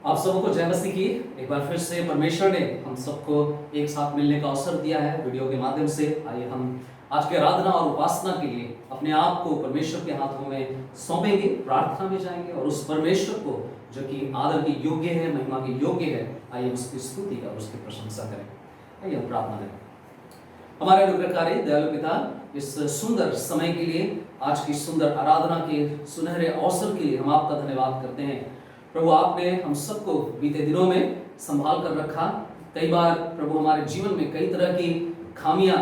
आप सबको जय मसीह की। एक बार फिर से परमेश्वर ने हम सबको एक साथ मिलने का अवसर दिया है वीडियो के माध्यम से। आइए हम आज की आराधना और उपासना के लिए अपने आप को परमेश्वर के हाथों में सौंपेंगे, प्रार्थना में जाएंगे और उस परमेश्वर को जो कि आदर के योग्य है, महिमा के योग्य है, आइए उसकी स्तुति और उसकी प्रशंसा करें। आइए हम प्रार्थना करें। हमारे अनुग्रहकारी दयालु पिता, इस सुंदर समय के लिए, आज की सुंदर आराधना के सुनहरे अवसर के लिए हम आपका धन्यवाद करते हैं। प्रभु, आपने हम सबको बीते दिनों में संभाल कर रखा। कई बार प्रभु हमारे जीवन में कई तरह की खामियां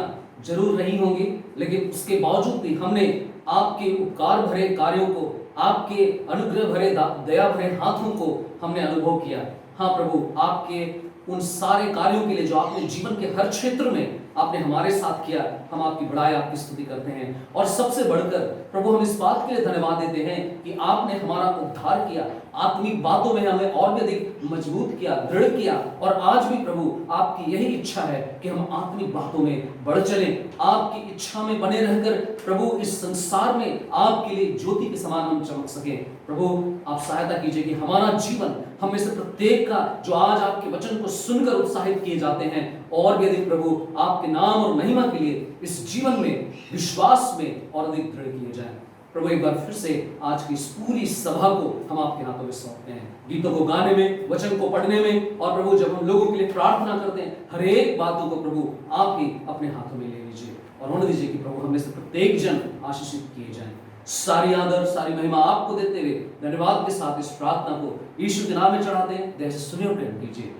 जरूर रही होंगी, लेकिन उसके बावजूद भी हमने आपके उपकार भरे कार्यों को, आपके अनुग्रह भरे दया भरे हाथों को हमने अनुभव किया। हाँ प्रभु, आपके उन सारे कार्यों के लिए जो आपने जीवन के हर क्षेत्र में आपने हमारे साथ किया, हम आपकी बड़ाई, आपकी स्तुति करते हैं। और सबसे बढ़कर प्रभु हम इस बात के लिए धन्यवाद देते हैं कि आपने हमारा उद्धार किया, आत्मिक बातों में हमें और भी अधिक मजबूत किया, दृढ़ किया। और आज भी प्रभु आपकी यही इच्छा है कि हम आत्मिक बातों में बढ़ चलें, आपकी इच्छा में बने रहकर प्रभु इस संसार में आपके लिए ज्योति के समान हम चमक सके। प्रभु आप सहायता कीजिए कि हमारा जीवन, हम में से प्रत्येक का जो आज आपके वचन को सुनकर उत्साहित किए जाते हैं, और भी अधिक प्रभु आपके नाम और महिमा के लिए इस जीवन में, विश्वास में और अधिक दृढ़ किए जाएं। प्रभु एक बार फिर से आज की इस पूरी सभा को हम आपके हाथों में सौंपते हैं। गीतों को गाने में, वचन को पढ़ने में, और प्रभु जब हम लोगों के लिए प्रार्थना करते हैं, हर एक बातों को प्रभु आप ही अपने हाथों में ले लीजिए और होने दीजिए कि प्रभु हमें से प्रत्येक जन आशीषित किए जाएं। सारी आदर, सारी महिमा आपको देते हुए धन्यवाद के साथ इस प्रार्थना को यीशु के नाम में चढ़ाते हैं। जैसे सुनिए और ग्रहण कीजिए,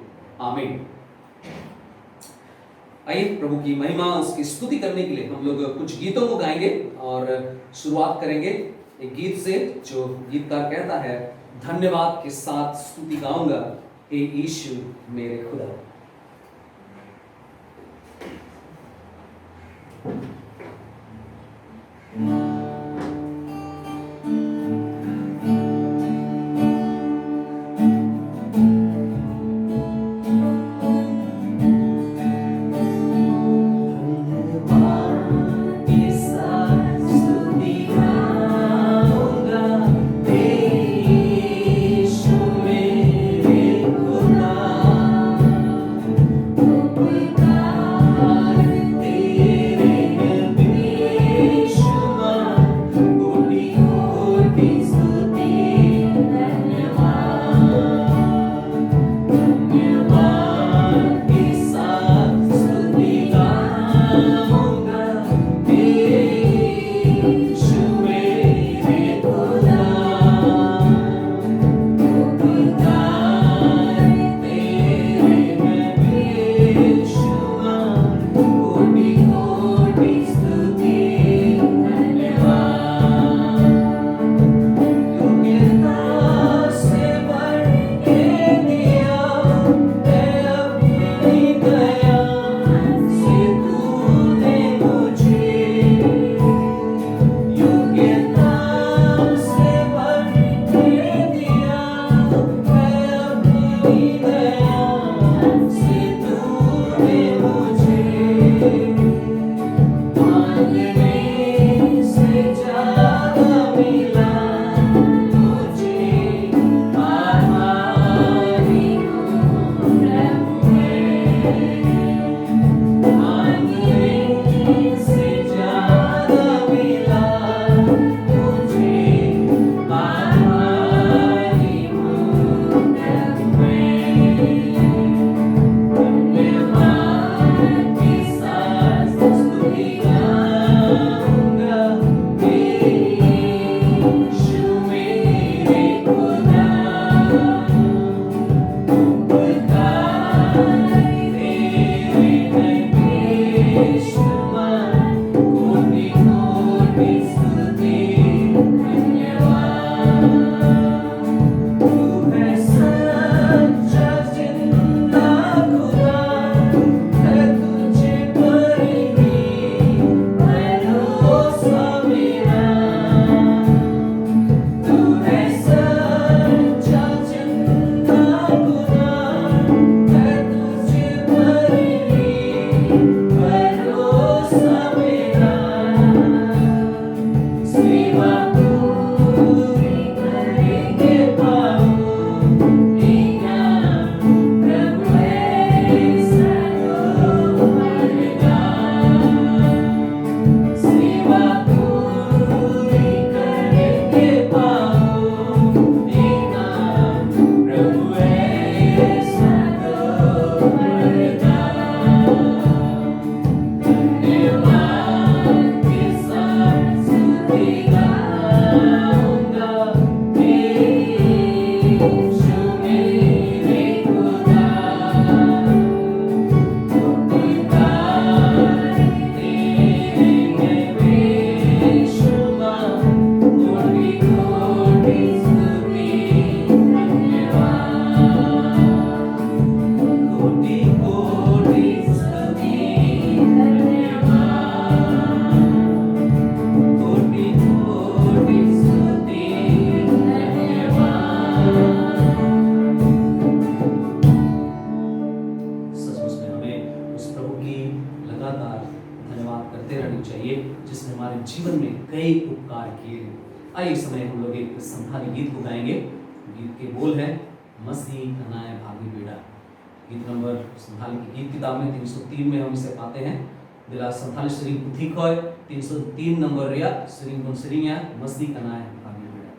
आमीन। आइए प्रभु की महिमा, उसकी स्तुति करने के लिए हम लोग कुछ गीतों को गाएंगे और शुरुआत करेंगे एक गीत से जो गीतकार कहता है, धन्यवाद के साथ स्तुति गाऊंगा हे यीशु मेरे खुदा। कई उपकार किए। आइए इस समय हम लोग एक संथाली गीत को गाएंगे। गीत के बोल है मसीह कनाए भागी बेड़ा। गीत नंबर संथाली की गीत किताब में 303 में हम इसे पाते हैं। दिला संथाली सरिंग पुथी खोय 303 नंबर रिया सरिंग बन सरिंग या मसीह कनाए भागी बेड़ा।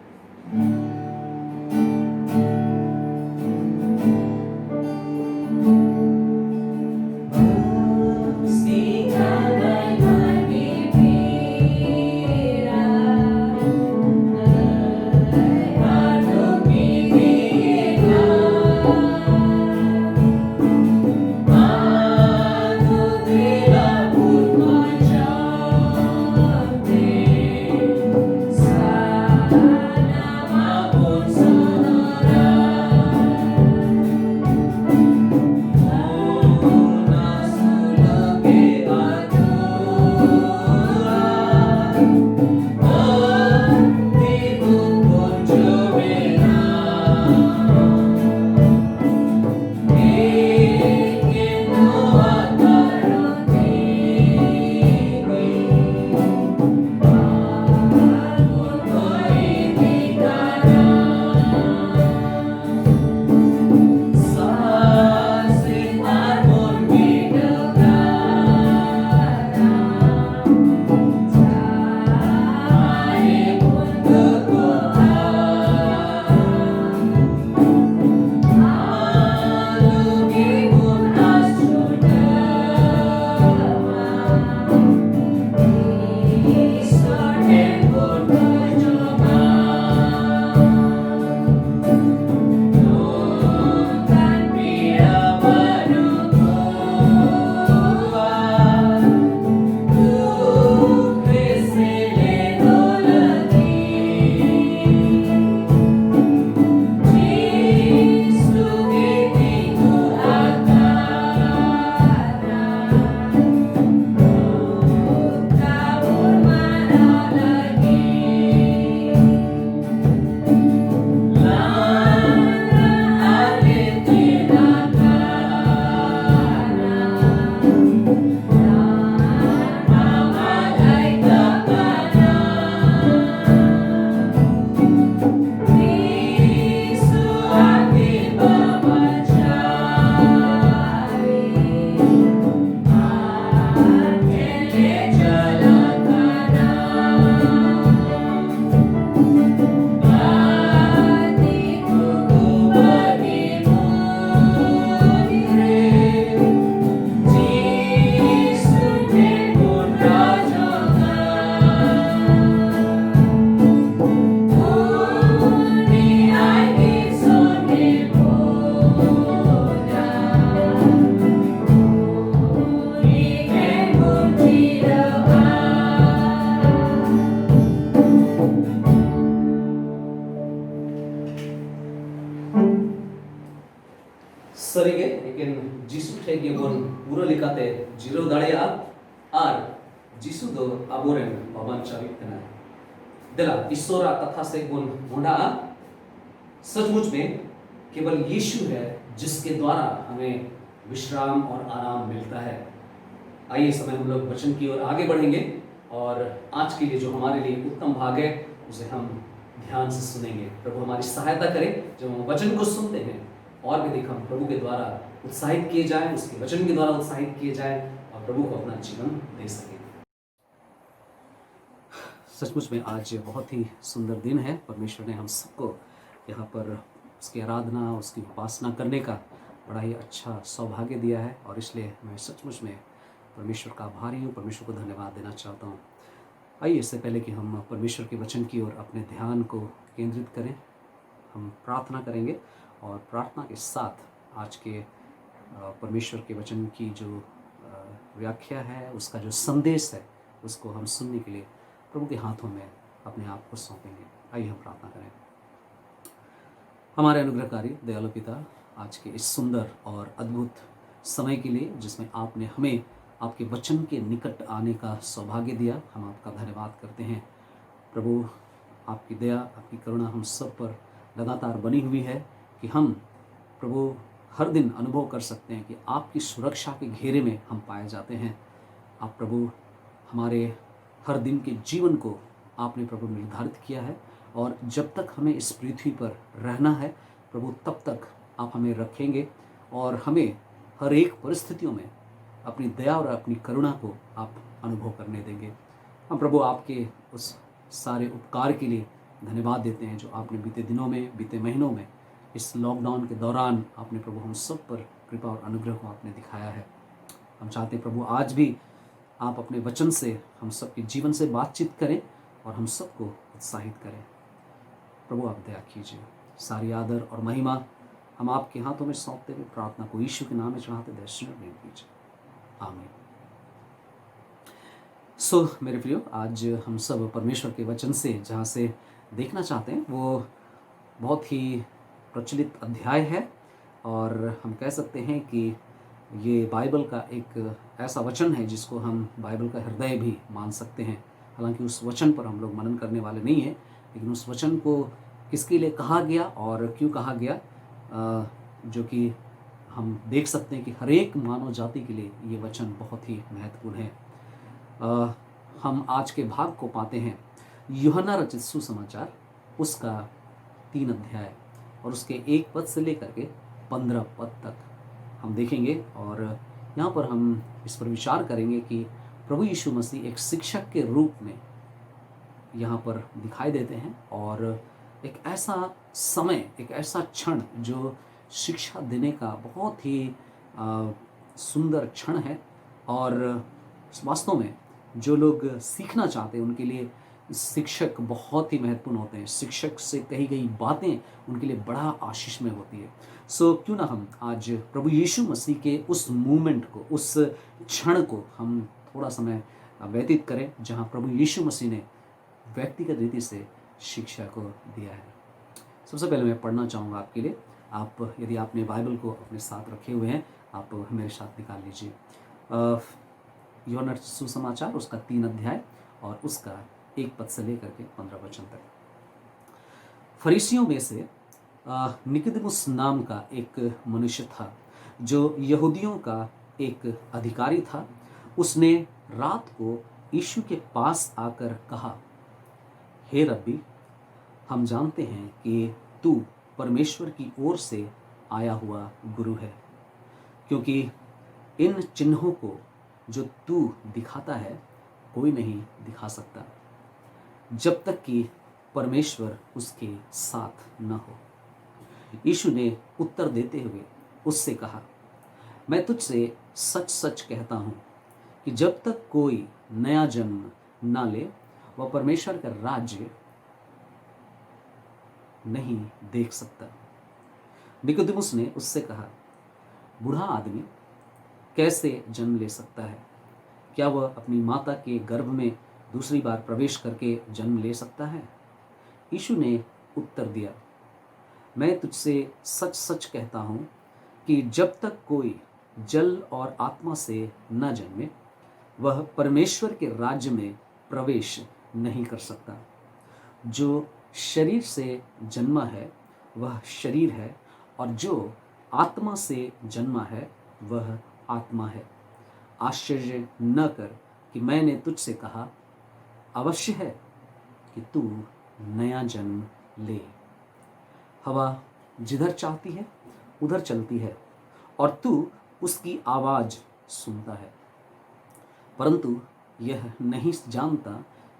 सरिगे लेकिन जीसु ठेगे बोन पूरा लिखाते जीरो दाड़िया आर जीसु दो आबोरेन बाबान चाविक कना दिला ईश्वरा कथा से बोन मुंडा सचमुच में केवल यीशु है जिसके द्वारा हमें विश्राम और आराम मिलता है। आइए समय हम लोग वचन की ओर आगे बढ़ेंगे और आज के लिए जो हमारे लिए उत्तम भाग है उसे हम ध्यान से सुनेंगे। प्रभु हमारी सहायता करे जब हम वचन को सुनते हैं और भी अधिक हम प्रभु के द्वारा उत्साहित किए जाएं, उसके वचन के द्वारा उत्साहित किए जाएं और प्रभु को अपना जीवन दे सकें। सचमुच में आज बहुत ही सुंदर दिन है। परमेश्वर ने हम सबको यहाँ पर उसकी आराधना उसकी उपासना करने का बड़ा ही अच्छा सौभाग्य दिया है और इसलिए मैं सचमुच में परमेश्वर का आभारी हूँ, परमेश्वर को धन्यवाद देना चाहता हूँ। आइए इससे पहले कि हम परमेश्वर के वचन की ओर अपने ध्यान को केंद्रित करें, हम प्रार्थना करेंगे और प्रार्थना के साथ आज के परमेश्वर के वचन की जो व्याख्या है, उसका जो संदेश है, उसको हम सुनने के लिए प्रभु के हाथों में अपने आप को सौंपेंगे। आइए हम प्रार्थना करें। हमारे अनुग्रहकारी दयालु पिता, आज के इस सुंदर और अद्भुत समय के लिए जिसमें आपने हमें आपके वचन के निकट आने का सौभाग्य दिया, हम आपका धन्यवाद करते हैं। प्रभु आपकी दया आपकी करुणा हम सब पर लगातार बनी हुई है कि हम प्रभु हर दिन अनुभव कर सकते हैं कि आपकी सुरक्षा के घेरे में हम पाए जाते हैं। आप प्रभु हमारे हर दिन के जीवन को आपने प्रभु निर्धारित किया है, और जब तक हमें इस पृथ्वी पर रहना है प्रभु, तब तक आप हमें रखेंगे और हमें हर एक परिस्थितियों में अपनी दया और अपनी करुणा को आप अनुभव करने देंगे। हम प्रभु आपके उस सारे उपकार के लिए धन्यवाद देते हैं जो आपने बीते दिनों में, बीते महीनों में, इस लॉकडाउन के दौरान आपने प्रभु हम सब पर कृपा और अनुग्रह को आपने दिखाया है। हम चाहते प्रभु आज भी आप अपने वचन से हम सबके जीवन से बातचीत करें और हम सबको उत्साहित करें। प्रभु आप दया कीजिए। सारी आदर और महिमा हम आपके हाथों में सौंपते हुए प्रार्थना को यीशु के नाम में चढ़ाते दर्शन में कीजिए, आमीन। मेरे प्रियो, आज हम सब परमेश्वर के वचन से जहाँ से देखना चाहते हैं वो बहुत ही प्रचलित अध्याय है, और हम कह सकते हैं कि ये बाइबल का एक ऐसा वचन है जिसको हम बाइबल का हृदय भी मान सकते हैं। हालांकि उस वचन पर हम लोग मनन करने वाले नहीं हैं, लेकिन उस वचन को किसके लिए कहा गया और क्यों कहा गया, जो कि हम देख सकते हैं कि हर एक मानव जाति के लिए ये वचन बहुत ही महत्वपूर्ण है। हम आज के भाग को पाते हैं यूहन्ना रचित सुसमाचार, उसका 3 अध्याय और उसके 1 पद से लेकर के 15 पद तक हम देखेंगे, और यहाँ पर हम इस पर विचार करेंगे कि प्रभु यीशु मसीह एक शिक्षक के रूप में यहाँ पर दिखाई देते हैं, और एक ऐसा समय, एक ऐसा क्षण जो शिक्षा देने का बहुत ही सुंदर क्षण है, और वास्तव में जो लोग सीखना चाहते हैं उनके लिए शिक्षक बहुत ही महत्वपूर्ण होते हैं। शिक्षक से कही गई बातें उनके लिए बड़ा आशीष में होती है। क्यों ना हम आज प्रभु यीशु मसीह के उस मूवमेंट को, उस क्षण को हम थोड़ा समय व्यतीत करें जहां प्रभु यीशु मसीह ने व्यक्तिगत रीति से शिक्षा को दिया है। सबसे पहले मैं पढ़ना चाहूँगा आपके लिए। आप यदि आपने बाइबल को अपने साथ रखे हुए हैं, आप मेरे साथ निकाल लीजिए। यूहन्ना सुसमाचार उसका 3 अध्याय और उसका 1 पद से लेकर के 15 वचन तक। फरीसियों में से निकोदेमुस नाम का एक मनुष्य था जो यहूदियों का एक अधिकारी था। उसने रात को यीशु के पास आकर कहा, हे रब्बी, हम जानते हैं कि तू परमेश्वर की ओर से आया हुआ गुरु है, क्योंकि इन चिन्हों को जो तू दिखाता है कोई नहीं दिखा सकता जब तक कि परमेश्वर उसके साथ न हो। यीशु ने उत्तर देते हुए उससे कहा, मैं तुझसे सच सच कहता हूँ कि जब तक कोई नया जन्म ना ले वह परमेश्वर का राज्य नहीं देख सकता। निकोदेमुस ने उससे कहा, बूढ़ा आदमी कैसे जन्म ले सकता है? क्या वह अपनी माता के गर्भ में दूसरी बार प्रवेश करके जन्म ले सकता है? यीशु ने उत्तर दिया, मैं तुझसे सच सच कहता हूँ कि जब तक कोई जल और आत्मा से न जन्मे वह परमेश्वर के राज्य में प्रवेश नहीं कर सकता। जो शरीर से जन्मा है वह शरीर है, और जो आत्मा से जन्मा है वह आत्मा है। आश्चर्य न कर कि मैंने तुझसे कहा, अवश्य है कि तू नया जन्म ले। हवा जिधर चाहती है उधर चलती है और तू उसकी आवाज़ सुनता है, परंतु यह नहीं जानता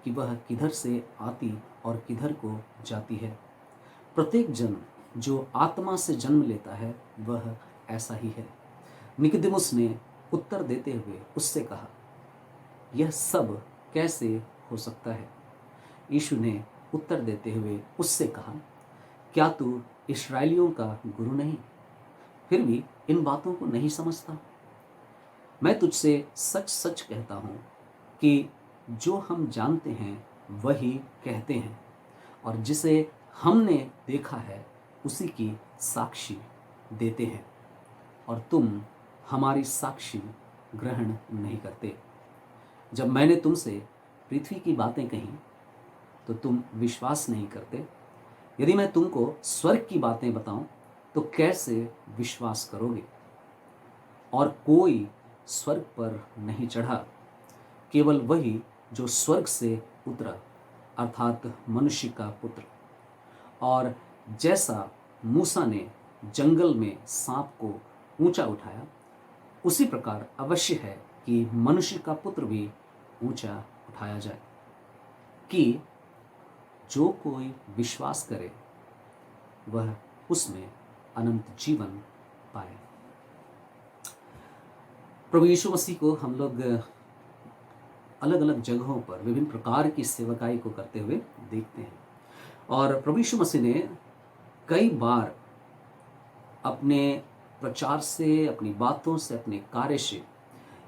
कि वह किधर से आती और किधर को जाती है। प्रत्येक जन जो आत्मा से जन्म लेता है वह ऐसा ही है। निकोदेमुस ने उत्तर देते हुए उससे कहा, यह सब कैसे हो सकता है? यीशु ने उत्तर देते हुए उससे कहा, क्या तू इस्राएलियों का गुरु नहीं, फिर भी इन बातों को नहीं समझता? मैं तुझसे सच सच कहता हूँ कि जो हम जानते हैं वही कहते हैं, और जिसे हमने देखा है उसी की साक्षी देते हैं, और तुम हमारी साक्षी ग्रहण नहीं करते। जब मैंने तुमसे पृथ्वी की बातें कही तो तुम विश्वास नहीं करते। यदि मैं तुमको स्वर्ग की बातें बताऊं तो कैसे विश्वास करोगे? और कोई स्वर्ग पर नहीं चढ़ा, केवल वही जो स्वर्ग से उतरा, अर्थात मनुष्य का पुत्र। और जैसा मूसा ने जंगल में सांप को ऊंचा उठाया, उसी प्रकार अवश्य है कि मनुष्य का पुत्र भी ऊंचा उठाया जाए, कि जो कोई विश्वास करे वह उसमें अनंत जीवन पाए। प्रभु यीशु मसीह को हम लोग अलग अलग जगहों पर विभिन्न प्रकार की सेवकाई को करते हुए देखते हैं, और प्रभु यीशु मसीह ने कई बार अपने प्रचार से, अपनी बातों से, अपने कार्य से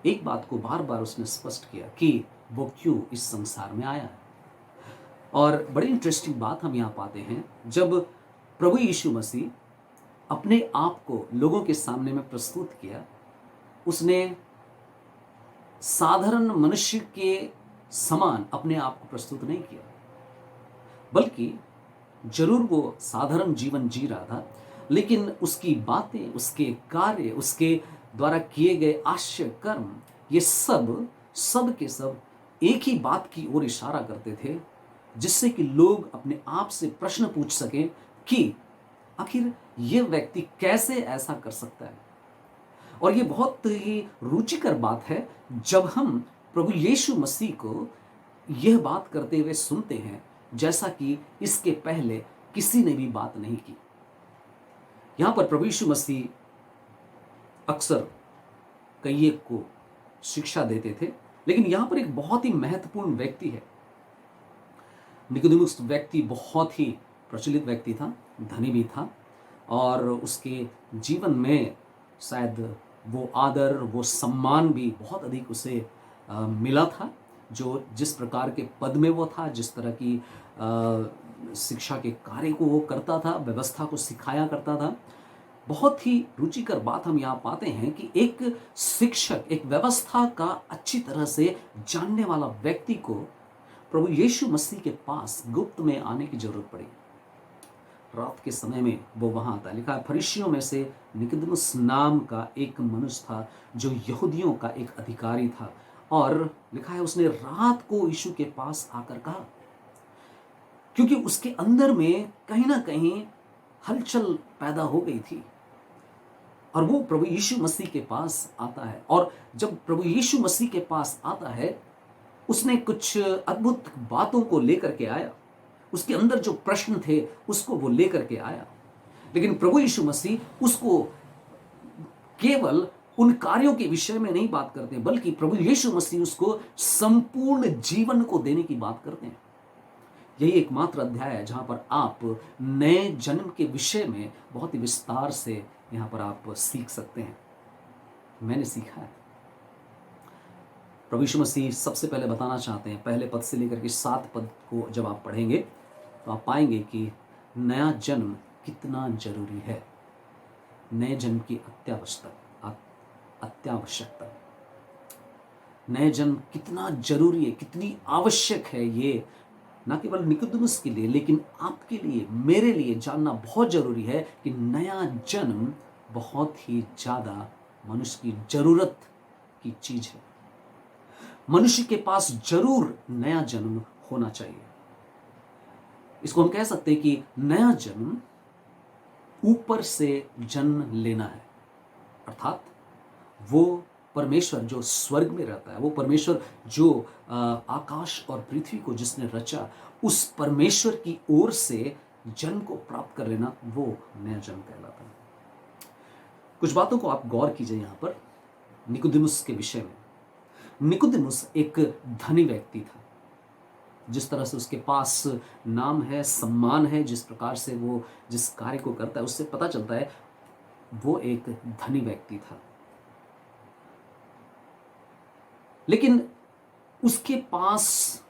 एक बात को बार बार उसने स्पष्ट किया कि वो क्यों इस संसार में आया है। और बड़ी इंटरेस्टिंग बात हम यहाँ पाते हैं, जब प्रभु यीशु मसीह अपने आप को लोगों के सामने में प्रस्तुत किया, उसने साधारण मनुष्य के समान अपने आप को प्रस्तुत नहीं किया, बल्कि जरूर वो साधारण जीवन जी रहा था, लेकिन उसकी बातें, उसके कार्य, उसके द्वारा किए गए आश्चर्य कर्म, ये सब के सब एक ही बात की ओर इशारा करते थे, जिससे कि लोग अपने आप से प्रश्न पूछ सकें कि आखिर ये व्यक्ति कैसे ऐसा कर सकता है। और ये बहुत ही रुचिकर बात है जब हम प्रभु यीशु मसीह को यह बात करते हुए सुनते हैं, जैसा कि इसके पहले किसी ने भी बात नहीं की। यहां पर प्रभु यीशु मसीह अक्सर कईयों को शिक्षा देते थे, लेकिन यहां पर एक बहुत ही महत्वपूर्ण व्यक्ति है। निकोदेमुस व्यक्ति बहुत ही प्रचलित व्यक्ति था, धनी भी था, और उसके जीवन में शायद वो आदर, वो सम्मान भी बहुत अधिक उसे मिला था। जो जिस प्रकार के पद में वो था, जिस तरह की शिक्षा के कार्य को वो करता था, व्यवस्था को सिखाया करता था, बहुत ही रुचिकर बात हम यहाँ पाते हैं कि एक शिक्षक, एक व्यवस्था का अच्छी तरह से जानने वाला व्यक्ति को प्रभु यीशु मसीह के पास गुप्त में आने की जरूरत पड़ी। रात के समय में वो वहां आता। लिखा है फरीसियों में से निकोदेमुस नाम का एक मनुष्य था, जो यहूदियों का एक अधिकारी था, और लिखा है उसने रात को यीशु के पास आकर कहा, क्योंकि उसके अंदर में कहीं ना कहीं हलचल पैदा हो गई थी, और वो प्रभु यीशु मसीह के पास आता है। और जब प्रभु यीशु मसीह के पास आता है, उसने कुछ अद्भुत बातों को लेकर के आया, उसके अंदर जो प्रश्न थे उसको वो लेकर के आया। लेकिन प्रभु यीशु मसीह उसको केवल उन कार्यों के विषय में नहीं बात करते, बल्कि प्रभु यीशु मसीह उसको संपूर्ण जीवन को देने की बात करते हैं। यही एकमात्र अध्याय है जहां पर आप नए जन्म के विषय में बहुत ही विस्तार से यहां पर आप सीख सकते हैं। मैंने सीखा है। प्रभु यीशु मसीह सबसे पहले बताना चाहते हैं, पहले पद से लेकर के 7 पद को जब आप पढ़ेंगे तो आप पाएंगे कि नया जन्म कितना जरूरी है, नए जन्म की अत्यावश्यकता, नए जन्म कितना जरूरी है, कितनी आवश्यक है, ये ना केवल निकोदेमुस के लिए लेकिन आपके लिए, मेरे लिए जानना बहुत जरूरी है कि नया जन्म बहुत ही ज्यादा मनुष्य की जरूरत की चीज है। मनुष्य के पास जरूर नया जन्म होना चाहिए। इसको हम कह सकते हैं कि नया जन्म ऊपर से जन्म लेना है, अर्थात वो परमेश्वर जो स्वर्ग में रहता है, वो परमेश्वर जो आकाश और पृथ्वी को जिसने रचा, उस परमेश्वर की ओर से जन्म को प्राप्त कर लेना, वो नया जन्म कहलाता है। कुछ बातों को आप गौर कीजिए यहां पर निकोदेमुस के विषय में। निकोदेमुस एक धनी व्यक्ति था। जिस तरह से उसके पास नाम है, सम्मान है, जिस प्रकार से वो जिस कार्य को करता है, उससे पता चलता है वो एक धनी व्यक्ति था। लेकिन उसके पास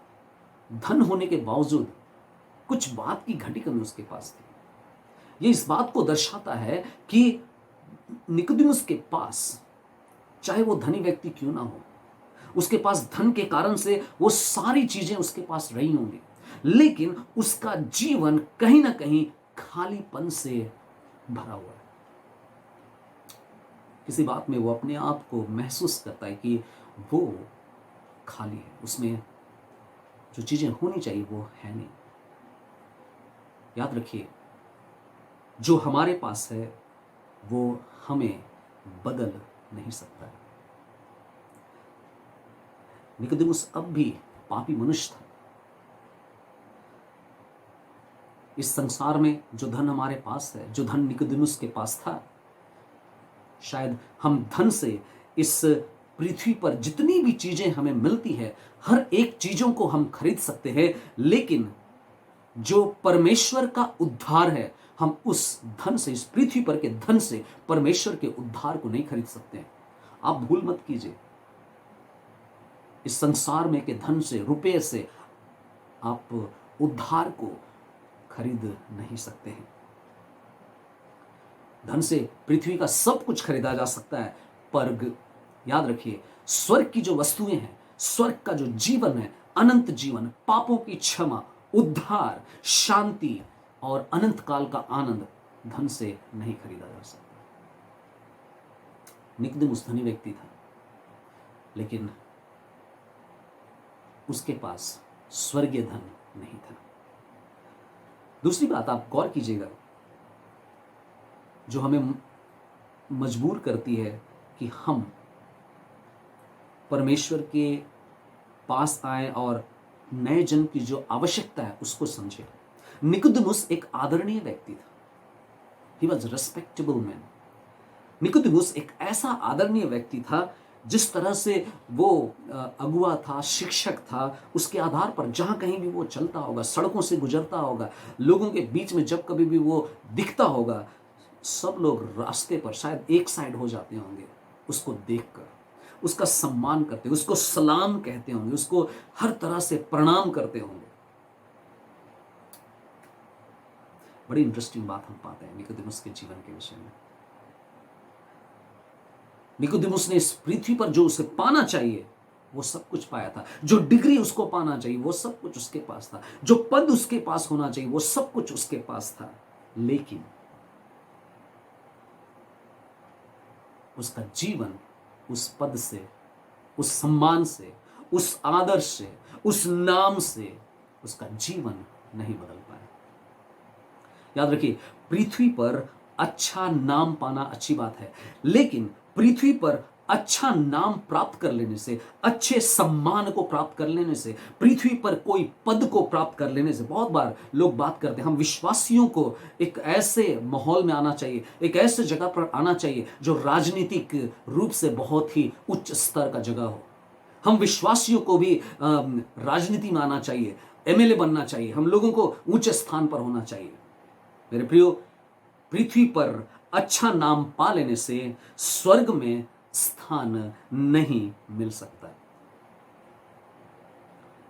धन होने के बावजूद कुछ बात की घटी कमी उसके पास थी। ये इस बात को दर्शाता है कि निकोदेमुस के पास, चाहे वो धनी व्यक्ति क्यों ना हो, उसके पास धन के कारण से वो सारी चीजें उसके पास रही होंगी, लेकिन उसका जीवन कहीं ना कहीं खालीपन से भरा हुआ है। किसी बात में वो अपने आप को महसूस करता है कि वो खाली है, उसमें जो चीजें होनी चाहिए वो है नहीं। याद रखिए, जो हमारे पास है वो हमें बदल नहीं सकता है। निकोदेमुस अब भी पापी मनुष्य था। इस संसार में जो धन हमारे पास है, जो धन निकोदेमुस के पास था, शायद हम धन से इस पृथ्वी पर जितनी भी चीजें हमें मिलती है, हर एक चीजों को हम खरीद सकते हैं, लेकिन जो परमेश्वर का उद्धार है, हम उस धन से, इस पृथ्वी पर के धन से परमेश्वर के उद्धार को नहीं खरीद सकते हैं। आप भूल मत कीजिए, इस संसार में के धन से, रुपए से आप उद्धार को खरीद नहीं सकते हैं। धन से पृथ्वी का सब कुछ खरीदा जा सकता है, पर याद रखिए, स्वर्ग की जो वस्तुएं हैं, स्वर्ग का जो जीवन है, अनंत जीवन, पापों की क्षमा, उद्धार, शांति और अनंत काल का आनंद धन से नहीं खरीदा जा सकता। निकोदेमुस धनी व्यक्ति था, लेकिन उसके पास स्वर्गीय धन नहीं था। दूसरी बात आप गौर कीजिएगा, जो हमें मजबूर करती है कि हम परमेश्वर के पास आए और नए जन्म की जो आवश्यकता है उसको समझे। निकोदेमुस एक आदरणीय व्यक्ति था। He was respectable man. Nicodemus एक ऐसा आदरणीय व्यक्ति था, जिस तरह से वो अगुआ था, शिक्षक था, उसके आधार पर जहां कहीं भी वो चलता होगा, सड़कों से गुजरता होगा, लोगों के बीच में जब कभी भी वो दिखता होगा, सब लोग रास्ते पर शायद एक साइड हो जाते होंगे, उसको देखकर उसका सम्मान करते, उसको सलाम कहते होंगे, उसको हर तरह से प्रणाम करते होंगे। बड़ी इंटरेस्टिंग बात हम पाते हैं निकोदेमुस के जीवन के विषय में। निकोदेमुस ने इस पृथ्वी पर जो उसे पाना चाहिए वो सब कुछ पाया था। जो डिग्री उसको पाना चाहिए वो सब कुछ उसके पास था। जो पद उसके पास होना चाहिए वो सब कुछ उसके पास था, लेकिन उसका जीवन उस पद से, उस सम्मान से, उस आदर्श से, उस नाम से उसका जीवन नहीं बदल पाया। याद रखिए, पृथ्वी पर अच्छा नाम पाना अच्छी बात है, लेकिन पृथ्वी पर अच्छा नाम प्राप्त कर लेने से, अच्छे सम्मान को प्राप्त कर लेने से, पृथ्वी पर कोई पद को प्राप्त कर लेने से, बहुत बार लोग बात करते हैं हम विश्वासियों को एक ऐसे माहौल में आना चाहिए, एक ऐसे जगह पर आना चाहिए जो राजनीतिक रूप से बहुत ही उच्च स्तर का जगह हो। हम विश्वासियों को भी राजनीति में आना चाहिए, एमएलए बनना चाहिए, हम लोगों को ऊंचे स्थान पर होना चाहिए। मेरे प्रियो, पृथ्वी पर अच्छा नाम पा लेने से स्वर्ग में स्थान नहीं मिल सकता।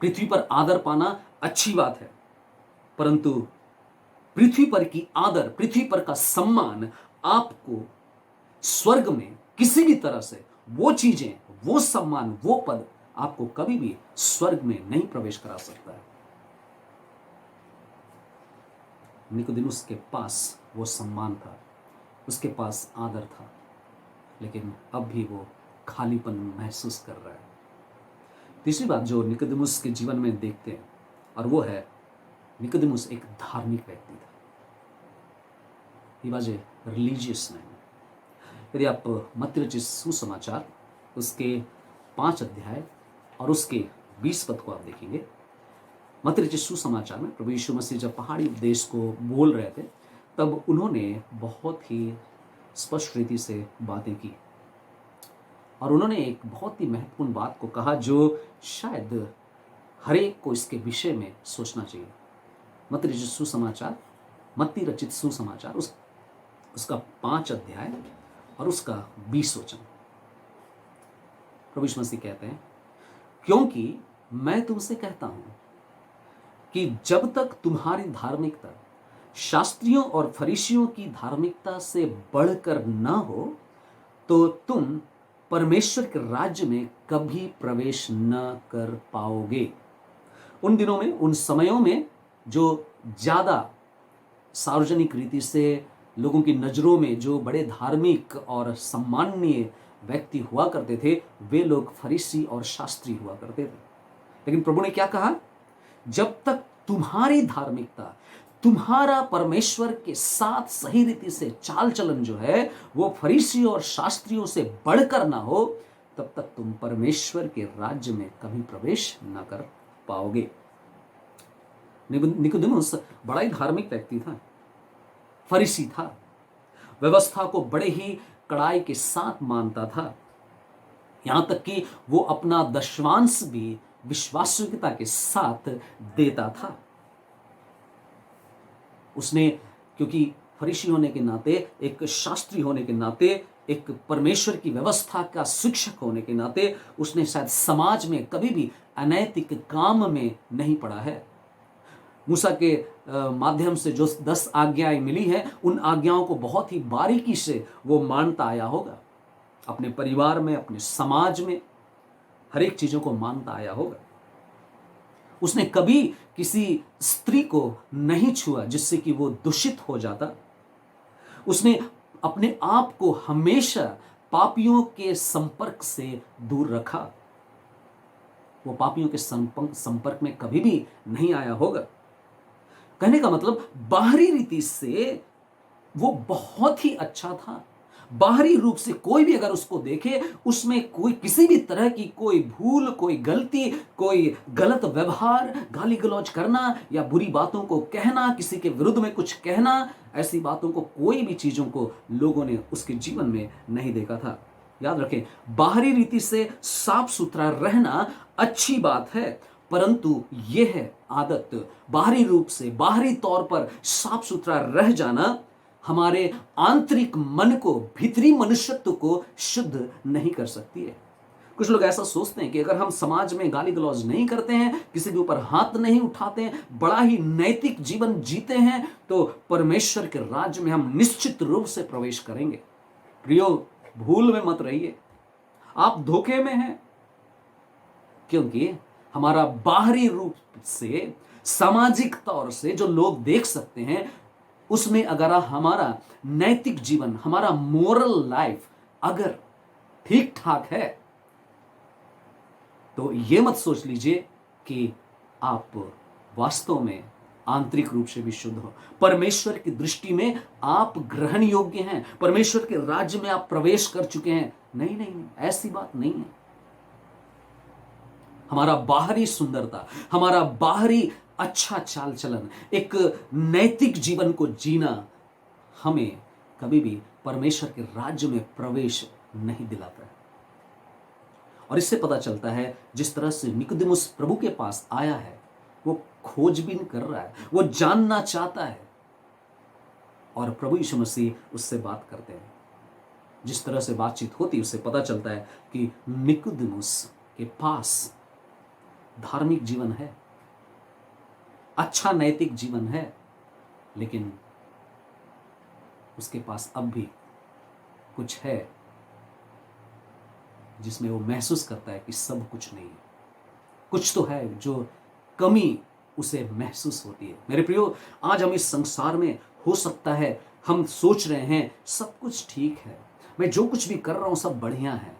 पृथ्वी पर आदर पाना अच्छी बात है, परंतु पृथ्वी पर की आदर, पृथ्वी पर का सम्मान आपको स्वर्ग में किसी भी तरह से, वो चीजें, वो सम्मान, वो पद आपको कभी भी स्वर्ग में नहीं प्रवेश करा सकता है। निकोदेमुस के पास वो सम्मान था, उसके पास आदर था, लेकिन अब भी वो खालीपन महसूस कर रहा है। तीसरी बात जो निकोदेमुस के जीवन में देखते हैं, और वो है निकोदेमुस एक धार्मिक व्यक्ति था। He was a religious man. यदि आप मत्ती रचित सुसमाचार उसके 5 अध्याय और उसके 20 पद को आप देखेंगे, मत्ती रचित सुसमाचार में प्रभु यीशु मसीह जब पहाड़ी उपदेश को बोल रहे थे, तब उन्होंने बहुत ही स्पष्ट रीति से बातें की, और उन्होंने एक बहुत ही महत्वपूर्ण बात को कहा जो शायद हर एक को इसके विषय में सोचना चाहिए। मत्ती रचित सुसमाचार उसका 5 अध्याय और उसका 20 वचन। प्रभु यीशु मसीह कहते हैं, क्योंकि मैं तुमसे कहता हूं कि जब तक तुम्हारी धार्मिकता शास्त्रियों और फरीसियों की धार्मिकता से बढ़कर न हो, तो तुम परमेश्वर के राज्य में कभी प्रवेश न कर पाओगे। उन दिनों में, उन समयों में जो ज्यादा सार्वजनिक रीति से लोगों की नजरों में जो बड़े धार्मिक और सम्माननीय व्यक्ति हुआ करते थे, वे लोग फरीसी और शास्त्री हुआ करते थे। लेकिन प्रभु ने क्या कहा जब तक तुम्हारी धार्मिकता, तुम्हारा परमेश्वर के साथ सही रीति से चाल चलन जो है वो फरीसियों और शास्त्रियों से बढ़कर ना हो, तब तक तुम परमेश्वर के राज्य में कभी प्रवेश ना कर पाओगे। निकोदेमुस बड़ा ही धार्मिक व्यक्ति था, फरीसी था, व्यवस्था को बड़े ही कड़ाई के साथ मानता था, यहां तक कि वो अपना दशमांश भी विश्वासयोग्यता के साथ देता था। उसने, क्योंकि फरीसी होने के नाते, एक शास्त्री होने के नाते, एक परमेश्वर की व्यवस्था का शिक्षक होने के नाते, उसने शायद समाज में कभी भी अनैतिक काम में नहीं पड़ा है। मूसा के माध्यम से जो 10 आज्ञाएं मिली हैं, उन आज्ञाओं को बहुत ही बारीकी से वो मानता आया होगा, अपने परिवार में, अपने समाज में, हर एक चीजों को मानता आया होगा। उसने कभी किसी स्त्री को नहीं छुआ जिससे कि वो दूषित हो जाता। उसने अपने आप को हमेशा पापियों के संपर्क से दूर रखा। वो पापियों के संपर्क में कभी भी नहीं आया होगा। कहने का मतलब, बाहरी रीति से वो बहुत ही अच्छा था। बाहरी रूप से कोई भी अगर उसको देखे, उसमें कोई किसी भी तरह की कोई भूल, कोई गलती, कोई गलत व्यवहार, गाली गलौज करना या बुरी बातों को कहना, किसी के विरुद्ध में कुछ कहना, ऐसी बातों को, कोई भी चीजों को लोगों ने उसके जीवन में नहीं देखा था। याद रखें, बाहरी रीति से साफ सुथरा रहना अच्छी बात है, परंतु यह है आदत, बाहरी रूप से, बाहरी तौर पर साफ सुथरा रह जाना हमारे आंतरिक मन को, भीतरी मनुष्यत्व को शुद्ध नहीं कर सकती है। कुछ लोग ऐसा सोचते हैं कि अगर हम समाज में गाली गलौज नहीं करते हैं, किसी के ऊपर हाथ नहीं उठाते हैं, बड़ा ही नैतिक जीवन जीते हैं, तो परमेश्वर के राज्य में हम निश्चित रूप से प्रवेश करेंगे। प्रियो, भूल में मत रहिए, आप धोखे में हैं, क्योंकि हमारा बाहरी रूप से, सामाजिक तौर से जो लोग देख सकते हैं, उसमें अगर हमारा नैतिक जीवन, हमारा मोरल लाइफ अगर ठीक ठाक है, तो यह मत सोच लीजिए कि आप वास्तव में आंतरिक रूप से भी शुद्ध हो, परमेश्वर की दृष्टि में आप ग्रहण योग्य हैं, परमेश्वर के राज्य में आप प्रवेश कर चुके हैं। नहीं नहीं नहीं, ऐसी बात नहीं है। हमारा बाहरी सुंदरता, हमारा बाहरी अच्छा चाल चलन, एक नैतिक जीवन को जीना हमें कभी भी परमेश्वर के राज्य में प्रवेश नहीं दिलाता है। और इससे पता चलता है, जिस तरह से निकोदेमुस प्रभु के पास आया है, वो खोजबीन कर रहा है, वो जानना चाहता है, और प्रभु यीशु मसीह उससे बात करते हैं। जिस तरह से बातचीत होती है, उससे पता चलता है कि निकोदेमुस के पास धार्मिक जीवन है, अच्छा नैतिक जीवन है, लेकिन उसके पास अब भी कुछ है जिसमें वो महसूस करता है कि सब कुछ नहीं है, कुछ तो है जो कमी उसे महसूस होती है। मेरे प्रियो, आज हम इस संसार में, हो सकता है हम सोच रहे हैं सब कुछ ठीक है, मैं जो कुछ भी कर रहा हूं सब बढ़िया है,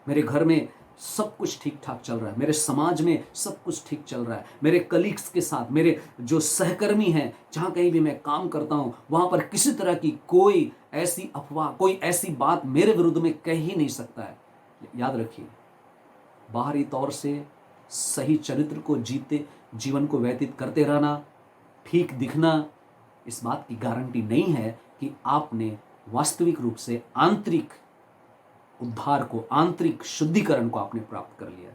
मेरे घर में सब कुछ ठीक ठाक चल रहा है, मेरे समाज में सब कुछ ठीक चल रहा है, मेरे कलीग्स के साथ, मेरे जो सहकर्मी हैं, जहाँ कहीं भी मैं काम करता हूँ, वहाँ पर किसी तरह की कोई ऐसी अफवाह, कोई ऐसी बात मेरे विरुद्ध में कह ही नहीं सकता है। याद रखिए, बाहरी तौर से सही चरित्र को जीते, जीवन को व्यतीत करते रहना, ठीक दिखना, इस बात की गारंटी नहीं है कि आपने वास्तविक रूप से आंतरिक उद्धार को, आंतरिक शुद्धिकरण को आपने प्राप्त कर लिया।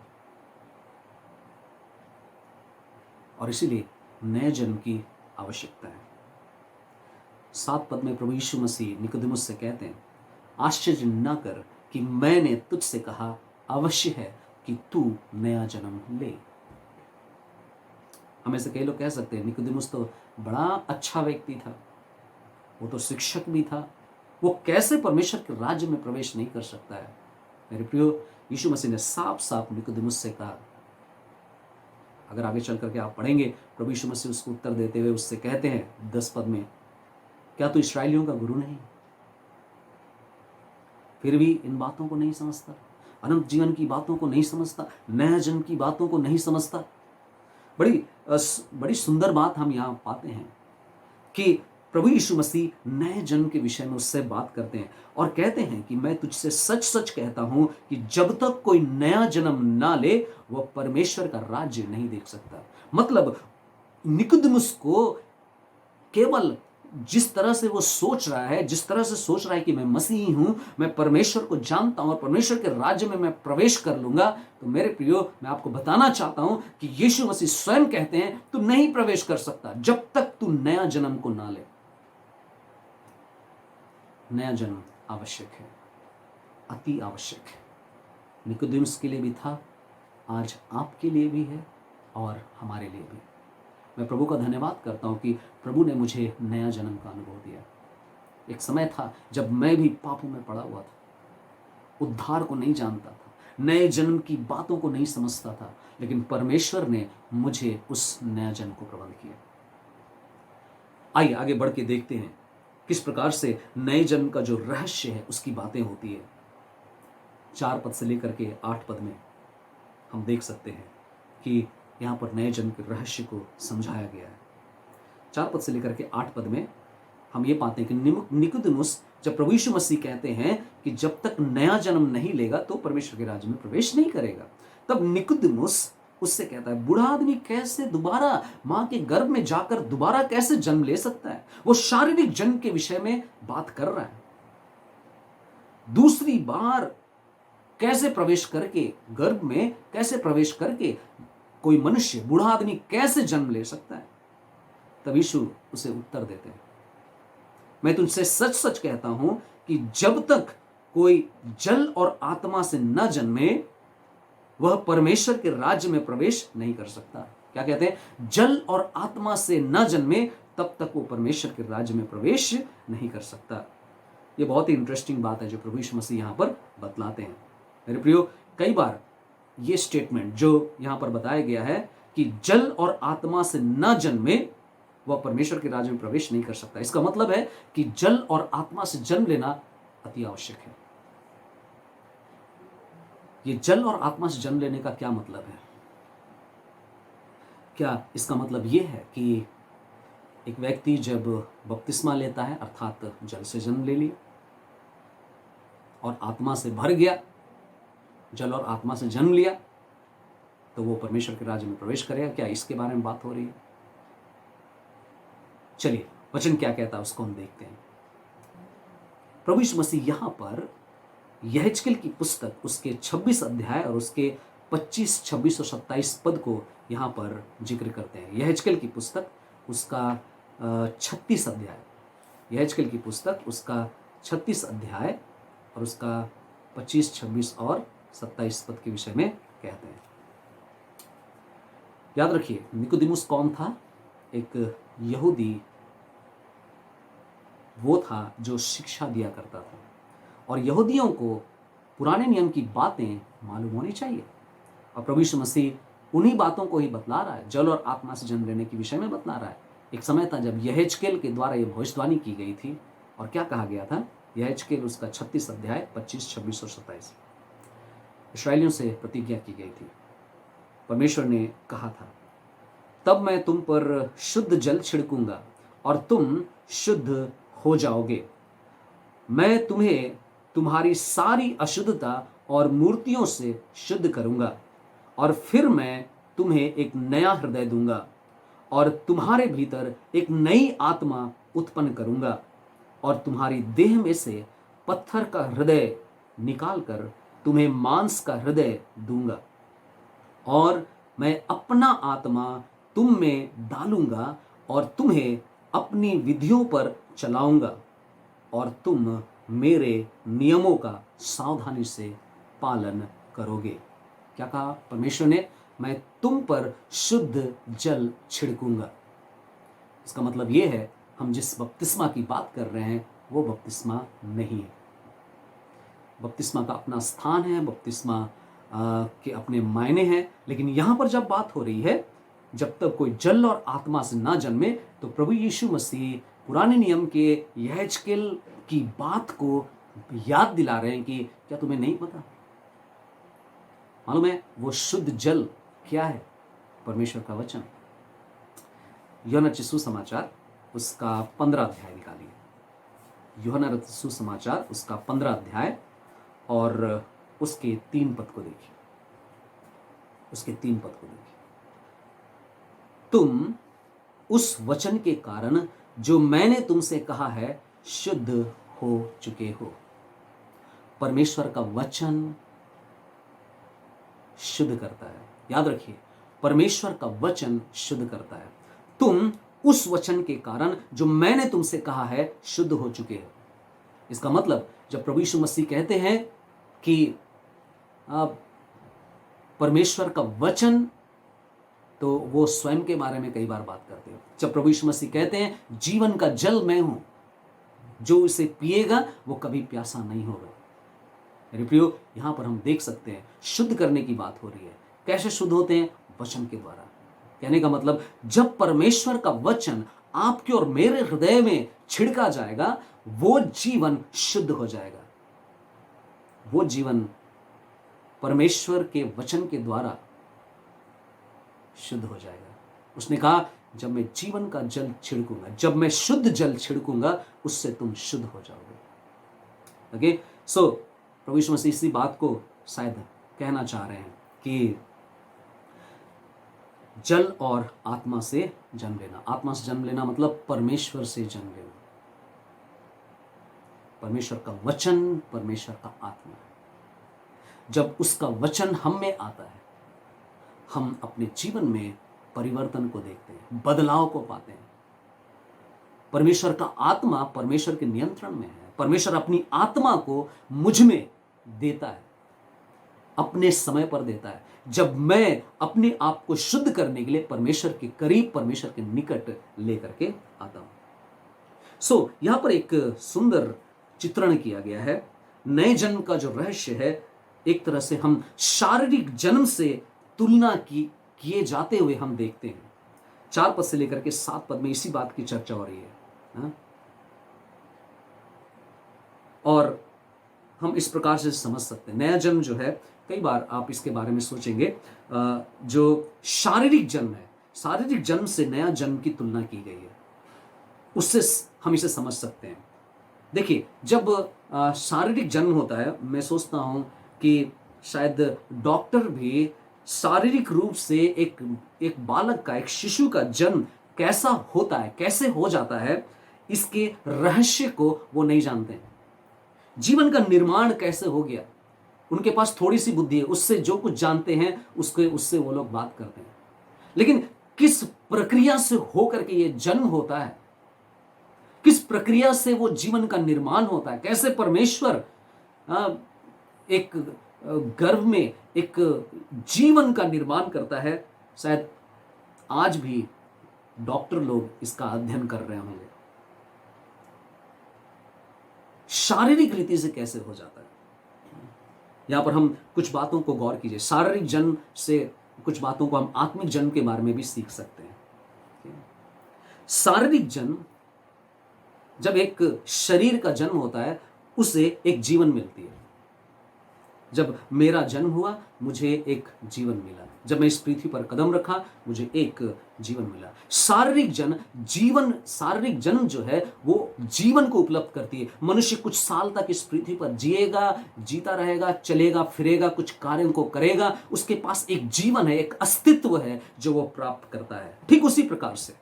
और इसीलिए नए जन्म की आवश्यकता है। 7 पद में प्रभु यीशु मसीह निकोदेमुस से कहते हैं, आश्चर्य न कर कि मैंने तुझसे कहा, अवश्य है कि तू नया जन्म ले। हमें से कई लोग कह सकते हैं, निकोदेमुस तो बड़ा अच्छा व्यक्ति था, वो तो शिक्षक भी था, वो कैसे परमेश्वर के राज्य में प्रवेश नहीं कर सकता है। मेरे प्रियो, यीशु मसीह ने साफ साफ निकोदेमुस से कहा। अगर आगे चल करके आप पढ़ेंगे, प्रभु यीशु मसीह उसको उत्तर देते हुए उससे कहते हैं 10 पद में, क्या तू इस्राएलियों का गुरु नहीं, फिर भी इन बातों को नहीं समझता, अनंत जीवन की बातों को नहीं समझता, नया जन्म की बातों को नहीं समझता। बड़ी सुंदर बात हम यहाँ पाते हैं कि प्रभु यीशु मसीह नए जन्म के विषय में उससे बात करते हैं और कहते हैं कि मैं तुझसे सच सच कहता हूं कि जब तक कोई नया जन्म ना ले वह परमेश्वर का राज्य नहीं देख सकता। मतलब निकोदेमुस को केवल जिस तरह से वो सोच रहा है, जिस तरह से सोच रहा है कि मैं मसीही हूं, मैं परमेश्वर को जानता हूं और परमेश्वर के राज्य में मैं प्रवेश कर लूंगा, तो मेरे प्रियो मैं आपको बताना चाहता हूं कि यीशु मसीह स्वयं कहते हैं तू नहीं प्रवेश कर सकता जब तक तू नया जन्म को ना ले। नया जन्म आवश्यक है, अति आवश्यक है। निकोदेमुस के लिए भी था, आज आपके लिए भी है और हमारे लिए भी। मैं प्रभु का धन्यवाद करता हूं कि प्रभु ने मुझे नया जन्म का अनुभव दिया। एक समय था जब मैं भी पापों में पड़ा हुआ था, उद्धार को नहीं जानता था, नए जन्म की बातों को नहीं समझता था, लेकिन परमेश्वर ने मुझे उस नया जन्म को प्रदान किया। आइए आगे बढ़ के देखते हैं किस प्रकार से नए जन्म का जो रहस्य है उसकी बातें होती है। 4 पद से लेकर के 8 पद में हम देख सकते हैं कि यहाँ पर नए जन्म के रहस्य को समझाया गया है। 4 पद से लेकर के 8 पद में हम ये पाते हैं कि निकोदेमुस जब प्रभु यीशु मसीह कहते हैं कि जब तक नया जन्म नहीं लेगा तो परमेश्वर के राज्य में प्रवेश नहीं करेगा, तब निकोदेमुस उससे कहता है बूढ़ा आदमी कैसे दोबारा मां के गर्भ में जाकर दोबारा कैसे जन्म ले सकता है। वो शारीरिक जन्म के विषय में बात कर रहा है। दूसरी बार कैसे प्रवेश करके, गर्भ में कैसे प्रवेश करके कोई मनुष्य, बूढ़ा आदमी कैसे जन्म ले सकता है। तब यीशु उसे उत्तर देते हैं, मैं तुझसे सच सच कहता हूं कि जब तक कोई जल और आत्मा से न जन्मे वह परमेश्वर के राज्य में प्रवेश नहीं कर सकता। क्या कहते हैं? जल और आत्मा से न जन्मे तब तक वो परमेश्वर के राज्य में प्रवेश नहीं कर सकता। ये बहुत ही इंटरेस्टिंग बात है जो प्रभु यीशु मसीह यहां पर बतलाते हैं। मेरे प्रियो, कई बार ये स्टेटमेंट जो यहां पर बताया गया है कि जल और आत्मा से न जन्मे वह परमेश्वर के राज्य में प्रवेश नहीं कर सकता, इसका मतलब है कि जल और आत्मा से जन्म लेना अति आवश्यक है। ये जल और आत्मा से जन्म लेने का क्या मतलब है? क्या इसका मतलब यह है कि एक व्यक्ति जब बपतिस्मा लेता है अर्थात जल से जन्म ले लिया और आत्मा से भर गया, जल और आत्मा से जन्म लिया, तो वो परमेश्वर के राज्य में प्रवेश करेगा? क्या इसके बारे में बात हो रही है? चलिए वचन क्या कहता है उसको हम देखते हैं। प्रभु यीशु मसीह यहां पर यहेजकेल की पुस्तक उसके 26 अध्याय और उसके 25, 26 और 27 पद को यहां पर जिक्र करते हैं। यहेजकेल की पुस्तक उसका 36 अध्याय, यहेजकेल की पुस्तक उसका 36 अध्याय और उसका 25, 26 और 27 पद के विषय में कहते हैं। याद रखिए, निकोदेमुस कौन था? एक यहूदी वो था जो शिक्षा दिया करता था और यहूदियों को पुराने नियम की बातें मालूम होनी चाहिए और प्रभु यीशु मसीह उन्हीं बातों को ही बतला रहा है, जल और आत्मा से जन्म लेने के विषय में बतला रहा है। एक समय था जब यहेजकेल के द्वारा यह भविष्यवाणी की गई थी और क्या कहा गया था? यहेजकेल उसका 36 अध्याय 25, 26 और 27 इस्राएलियों से प्रतिज्ञा की गई थी। परमेश्वर ने कहा था, तब मैं तुम पर शुद्ध जल छिड़कूंगा और तुम शुद्ध हो जाओगे। मैं तुम्हें तुम्हारी सारी अशुद्धता और मूर्तियों से शुद्ध करूंगा और फिर मैं तुम्हें एक नया हृदय दूंगा और तुम्हारे भीतर एक नई आत्मा उत्पन्न करूंगा और तुम्हारी देह में से पत्थर का हृदय निकालकर तुम्हें मांस का हृदय दूंगा और मैं अपना आत्मा तुम में डालूंगा और तुम्हें अपनी विधियों पर चलाऊंगा और तुम मेरे नियमों का सावधानी से पालन करोगे। क्या कहा परमेश्वर ने? मैं तुम पर शुद्ध जल छिड़कूंगा। इसका मतलब यह है हम जिस बपतिस्मा की बात कर रहे हैं वो बपतिस्मा नहीं है। बपतिस्मा का अपना स्थान है, बपतिस्मा के अपने मायने हैं, लेकिन यहां पर जब बात हो रही है जब तक कोई जल और आत्मा से ना जन्मे, तो प्रभु यीशु मसीह पुराने नियम के यहेजकेल की बात को याद दिला रहे हैं कि क्या तुम्हें नहीं पता? मालूम है वो शुद्ध जल क्या है? परमेश्वर का वचन, यूहन्ना रचित सुसमाचार उसका 15 अध्याय निकालिए। यूहन्ना रचित सुसमाचार उसका 15 अध्याय और उसके 3 पद को देखिए। उसके 3 पद को देखिए। तुम उस वचन के कारण जो मैंने तुमसे कहा है शुद्ध हो चुके हो। परमेश्वर का वचन शुद्ध करता है। याद रखिए, परमेश्वर का वचन शुद्ध करता है। तुम उस वचन के कारण जो मैंने तुमसे कहा है शुद्ध हो चुके हो। इसका मतलब जब प्रभु यीशु मसीह कहते हैं कि परमेश्वर का वचन, तो वो स्वयं के बारे में कई बार बात करते हो। जब प्रभु यीशु मसीह कहते हैं जीवन का जल मैं हूं, जो इसे पिएगा वो कभी प्यासा नहीं होगा। मेरे प्रियो, यहां पर हम देख सकते हैं शुद्ध करने की बात हो रही है। कैसे शुद्ध होते हैं? वचन के द्वारा। कहने का मतलब जब परमेश्वर का वचन आपके और मेरे हृदय में छिड़का जाएगा, वो जीवन शुद्ध हो जाएगा। वो जीवन परमेश्वर के वचन के द्वारा शुद्ध हो जाएगा। उसने कहा जब मैं जीवन का जल छिड़कूंगा, जब मैं शुद्ध जल छिड़कूंगा, उससे तुम शुद्ध हो जाओगे। ओके, सो प्रभु यीशु मसीह इसी बात को शायद कहना चाह रहे हैं कि जल और आत्मा से जन्म लेना। आत्मा से जन्म लेना मतलब परमेश्वर से जन्म लेना। परमेश्वर का वचन परमेश्वर का आत्मा है। जब उसका वचन हम में आता है, हम अपने जीवन में परिवर्तन को देखते हैं, बदलाव को पाते हैं। परमेश्वर का आत्मा परमेश्वर के नियंत्रण में है। परमेश्वर अपनी आत्मा को मुझ में देता है, अपने समय पर देता है। जब मैं अपने आप को शुद्ध करने के लिए परमेश्वर के करीब, परमेश्वर के निकट लेकर के आता हूं। सो यहां पर एक सुंदर चित्रण किया गया है। नए जन्म का जो रहस्य है, एक तरह से हम शारीरिक जन्म से तुलना किए जाते हुए हम देखते हैं। 4 पद से लेकर के 7 पद में इसी बात की चर्चा हो रही है हा? और हम इस प्रकार से समझ सकते हैं नया जन्म जो है, कई बार आप इसके बारे में सोचेंगे, जो शारीरिक जन्म है, शारीरिक जन्म से नया जन्म की तुलना की गई है, उससे हम इसे समझ सकते हैं। देखिए, जब शारीरिक जन्म होता है, मैं सोचता हूं कि शायद डॉक्टर भी शारीरिक रूप से एक बालक का, एक शिशु का जन्म कैसा होता है, कैसे हो जाता है, इसके रहस्य को वो नहीं जानते हैं। जीवन का निर्माण कैसे हो गया, उनके पास थोड़ी सी बुद्धि है, उससे जो कुछ जानते हैं उससे वो लोग बात करते हैं। लेकिन किस प्रक्रिया से होकर के ये जन्म होता है, किस प्रक्रिया से वो जीवन का निर्माण होता है, कैसे परमेश्वर एक गर्भ में एक जीवन का निर्माण करता है, शायद आज भी डॉक्टर लोग इसका अध्ययन कर रहे होंगे। शारीरिक रीति से कैसे हो जाता है, यहां पर हम कुछ बातों को गौर कीजिए। शारीरिक जन्म से कुछ बातों को हम आत्मिक जन्म के बारे में भी सीख सकते हैं। शारीरिक जन्म, जब एक शरीर का जन्म होता है, उसे एक जीवन मिलती है। जब मेरा जन्म हुआ, मुझे एक जीवन मिला। जब मैं इस पृथ्वी पर कदम रखा, मुझे एक जीवन मिला। शारीरिक जन्म जो है, वो जीवन को उपलब्ध करती है। मनुष्य कुछ साल तक इस पृथ्वी पर जिएगा, जीता रहेगा, चलेगा फिरेगा, कुछ कार्यों को करेगा। उसके पास एक जीवन है, एक अस्तित्व है जो वो प्राप्त करता है। ठीक उसी प्रकार से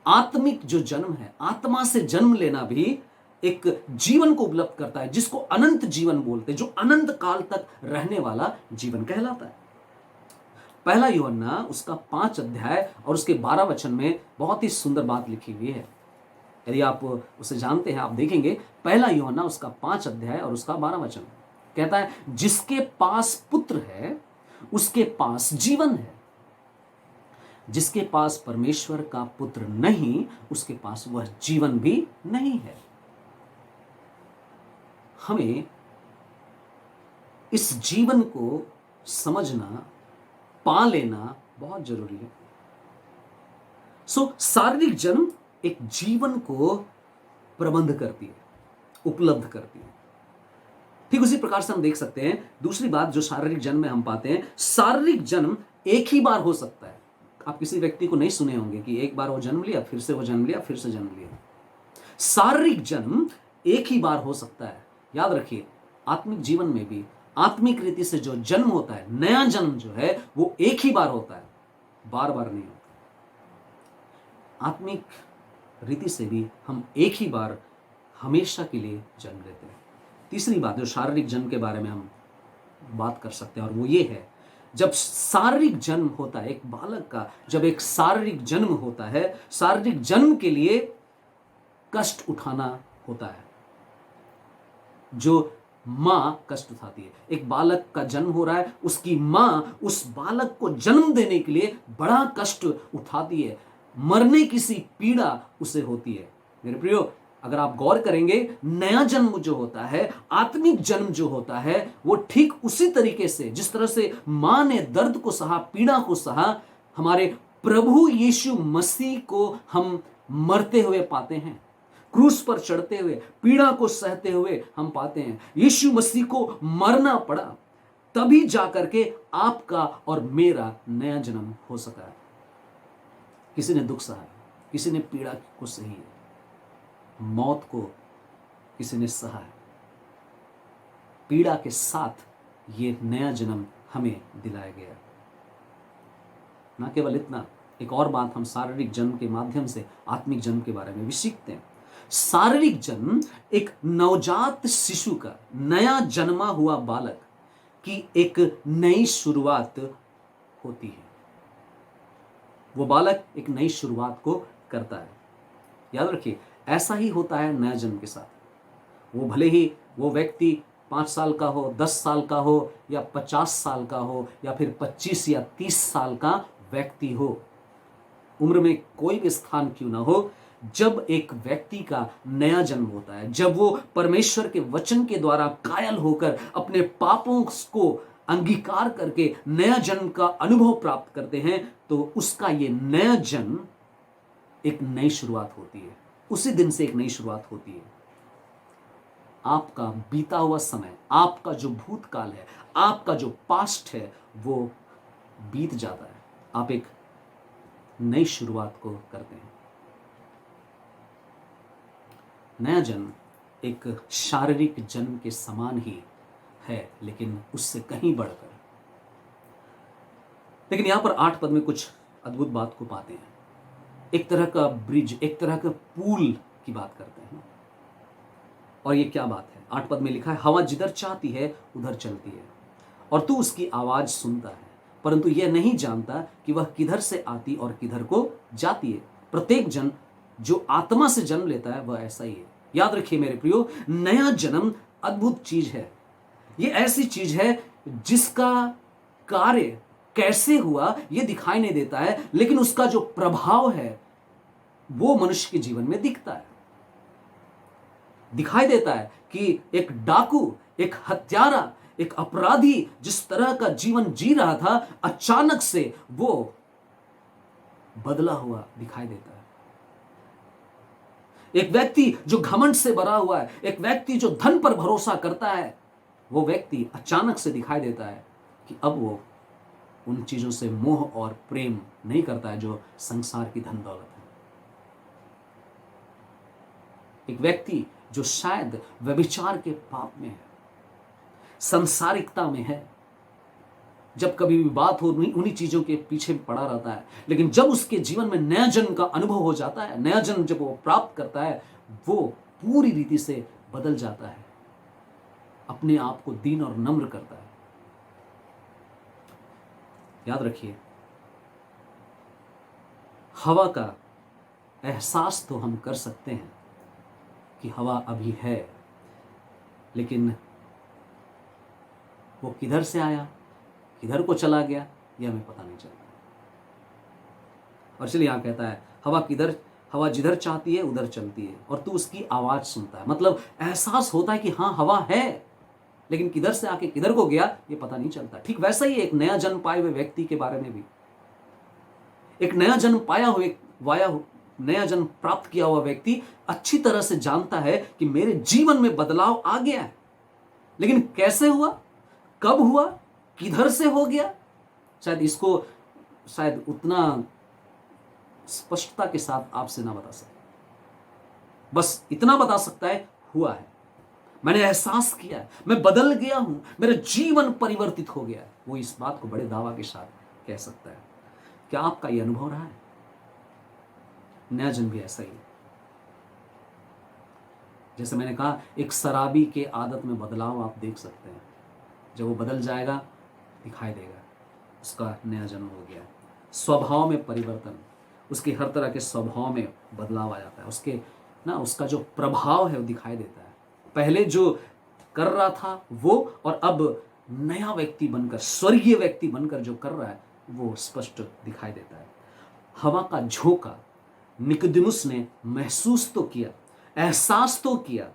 आत्मिक जो जन्म है, आत्मा से जन्म लेना भी एक जीवन को उपलब्ध करता है, जिसको अनंत जीवन बोलते हैं, जो अनंत काल तक रहने वाला जीवन कहलाता है। पहला यूहन्ना उसका 5 अध्याय और उसके 12 वचन में बहुत ही सुंदर बात लिखी हुई है। यदि आप उसे जानते हैं, आप देखेंगे पहला यूहन्ना उसका 5 अध्याय और उसका 12 वचन कहता है, जिसके पास पुत्र है उसके पास जीवन है, जिसके पास परमेश्वर का पुत्र नहीं, उसके पास वह जीवन भी नहीं है। हमें इस जीवन को समझना, पा लेना बहुत जरूरी है। शारीरिक जन्म एक जीवन को प्रबंध करती है, उपलब्ध करती है। ठीक उसी प्रकार से हम देख सकते हैं दूसरी बात जो शारीरिक जन्म में हम पाते हैं, शारीरिक जन्म एक ही बार हो सकता है। आप किसी व्यक्ति को नहीं सुने होंगे कि एक बार वो जन्म लिया, फिर से वो जन्म लिया, फिर से जन्म लिया। शारीरिक जन्म एक ही बार हो सकता है। याद रखिए, आत्मिक जीवन में भी आत्मिक रीति से जो जन्म होता है, नया जन्म जो है, वो एक ही बार होता है, बार बार नहीं होता। आत्मिक रीति से भी हम एक ही बार हमेशा के लिए जन्म लेते हैं। तीसरी बात जो शारीरिक जन्म के बारे में हम बात कर सकते हैं, और वो ये है, जब शारीरिक जन्म होता है एक बालक का, जब एक शारीरिक जन्म होता है, शारीरिक जन्म के लिए कष्ट उठाना होता है। जो मां कष्ट उठाती है, एक बालक का जन्म हो रहा है, उसकी मां उस बालक को जन्म देने के लिए बड़ा कष्ट उठाती है, मरने की सी पीड़ा उसे होती है। मेरे प्रियो, अगर आप गौर करेंगे, नया जन्म जो होता है, आत्मिक जन्म जो होता है, वो ठीक उसी तरीके से, जिस तरह से मां ने दर्द को सहा, पीड़ा को सहा, हमारे प्रभु यीशु मसीह को हम मरते हुए पाते हैं, क्रूस पर चढ़ते हुए, पीड़ा को सहते हुए हम पाते हैं। यीशु मसीह को मरना पड़ा, तभी जाकर के आपका और मेरा नया जन्म हो सका है। किसी ने दुख सहा, किसी ने पीड़ा को सही है, मौत को किसी ने सहा है। पीड़ा के साथ ये नया जन्म हमें दिलाया गया। ना केवल इतना, एक और बात हम शारीरिक जन्म के माध्यम से आत्मिक जन्म के बारे में भी सीखते हैं। शारीरिक जन्म एक नवजात शिशु का, नया जन्मा हुआ बालक की एक नई शुरुआत होती है। वो बालक एक नई शुरुआत को करता है। याद रखिए, ऐसा ही होता है नया जन्म के साथ। वो भले ही वो व्यक्ति 5 साल का हो, 10 साल का हो, या 50 साल का हो, या फिर 25 या 30 साल का व्यक्ति हो, उम्र में कोई भी स्थान क्यों ना हो, जब एक व्यक्ति का नया जन्म होता है, जब वो परमेश्वर के वचन के द्वारा कायल होकर अपने पापों को अंगीकार करके नया जन्म का अनुभव प्राप्त करते हैं, तो उसका ये नया जन्म एक नई शुरुआत होती है। उसी दिन से एक नई शुरुआत होती है। आपका बीता हुआ समय, आपका जो भूतकाल है, आपका जो पास्ट है, वो बीत जाता है। आप एक नई शुरुआत को करते हैं। नया जन्म एक शारीरिक जन्म के समान ही है, लेकिन उससे कहीं बढ़कर। लेकिन यहां पर 8 पद में कुछ अद्भुत बात को पाते हैं। एक तरह का ब्रिज, एक तरह का पुल की बात करते हैं। और ये क्या बात है? 8 पद में लिखा है, हवा जिधर चाहती है उधर चलती है, और तू उसकी आवाज सुनता है, परंतु यह नहीं जानता कि वह किधर से आती और किधर को जाती है। प्रत्येक जन जो आत्मा से जन्म लेता है वह ऐसा ही है। याद रखिए मेरे प्रियो, नया जन्म अद्भुत चीज है। ये ऐसी चीज है जिसका कार्य कैसे हुआ ये दिखाई नहीं देता है, लेकिन उसका जो प्रभाव है वो मनुष्य के जीवन में दिखता है, दिखाई देता है कि एक डाकू, एक हत्यारा, एक अपराधी जिस तरह का जीवन जी रहा था, अचानक से वो बदला हुआ दिखाई देता है। एक व्यक्ति जो घमंड से भरा हुआ है, एक व्यक्ति जो धन पर भरोसा करता है, वो व्यक्ति अचानक से दिखाई देता है कि अब वो उन चीजों से मोह और प्रेम नहीं करता है जो संसार की धन दौलत है। एक व्यक्ति जो शायद व्यभिचार के पाप में है, संसारिकता में है, जब कभी भी बात हो उन्हीं चीजों के पीछे पड़ा रहता है, लेकिन जब उसके जीवन में नया जन्म का अनुभव हो जाता है, नया जन्म जब वो प्राप्त करता है, वो पूरी रीति से बदल जाता है, अपने आप को दीन और नम्र करता है। याद रखिए, हवा का एहसास तो हम कर सकते हैं कि हवा अभी है, लेकिन वो किधर से आया, किधर को चला गया, यह हमें पता नहीं चलता। और चलिए यहां कहता है, हवा जिधर चाहती है उधर चलती है, और तू उसकी आवाज सुनता है। मतलब एहसास होता है कि हाँ हवा है, लेकिन किधर से आके किधर को गया ये पता नहीं चलता। ठीक वैसा ही एक नया जन्म पाए हुए व्यक्ति के बारे में भी, एक नया जन्म नया जन्म प्राप्त किया हुआ व्यक्ति अच्छी तरह से जानता है कि मेरे जीवन में बदलाव आ गया है, लेकिन कैसे हुआ, कब हुआ, किधर से हो गया, शायद उतना स्पष्टता के साथ आपसे ना बता सकता, बस इतना बता सकता है, हुआ है, मैंने एहसास किया है, मैं बदल गया हूं, मेरा जीवन परिवर्तित हो गया है। वो इस बात को बड़े दावा के साथ कह सकता है। क्या आपका यह अनुभव रहा है? नया जन्म भी ऐसा ही है। जैसे मैंने कहा, एक शराबी के आदत में बदलाव आप देख सकते हैं। जब वो बदल जाएगा, दिखाई देगा उसका नया जन्म हो गया। स्वभाव में परिवर्तन, उसके हर तरह के स्वभाव में बदलाव आ जाता है। उसका जो प्रभाव है वो दिखाई देता है। पहले जो कर रहा था वो, और अब नया व्यक्ति बनकर, स्वर्गीय व्यक्ति बनकर जो कर रहा है वो स्पष्ट दिखाई देता है। हवा का झोंका निकोदेमुस ने महसूस तो किया, एहसास तो किया,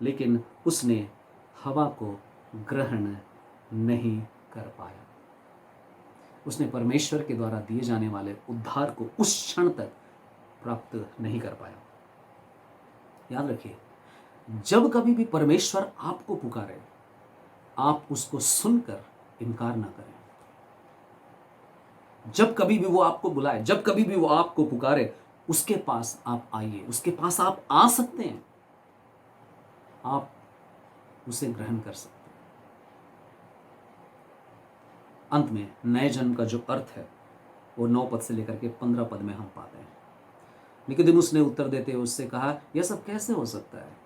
लेकिन उसने हवा को ग्रहण नहीं कर पाया। उसने परमेश्वर के द्वारा दिए जाने वाले उद्धार को उस क्षण तक प्राप्त नहीं कर पाया। याद रखिए, जब कभी भी परमेश्वर आपको पुकारे, आप उसको सुनकर इनकार ना करें। जब कभी भी वो आपको बुलाए, जब कभी भी वो आपको पुकारे, उसके पास आप आइए, उसके पास आप आ सकते हैं, आप उसे ग्रहण कर सकते हैं। अंत में नए जन्म का जो अर्थ है वो 9 पद से लेकर के 15 पद में हम पाते हैं। निकोदेमुस ने उत्तर देते हुए उससे कहा, यह सब कैसे हो सकता है?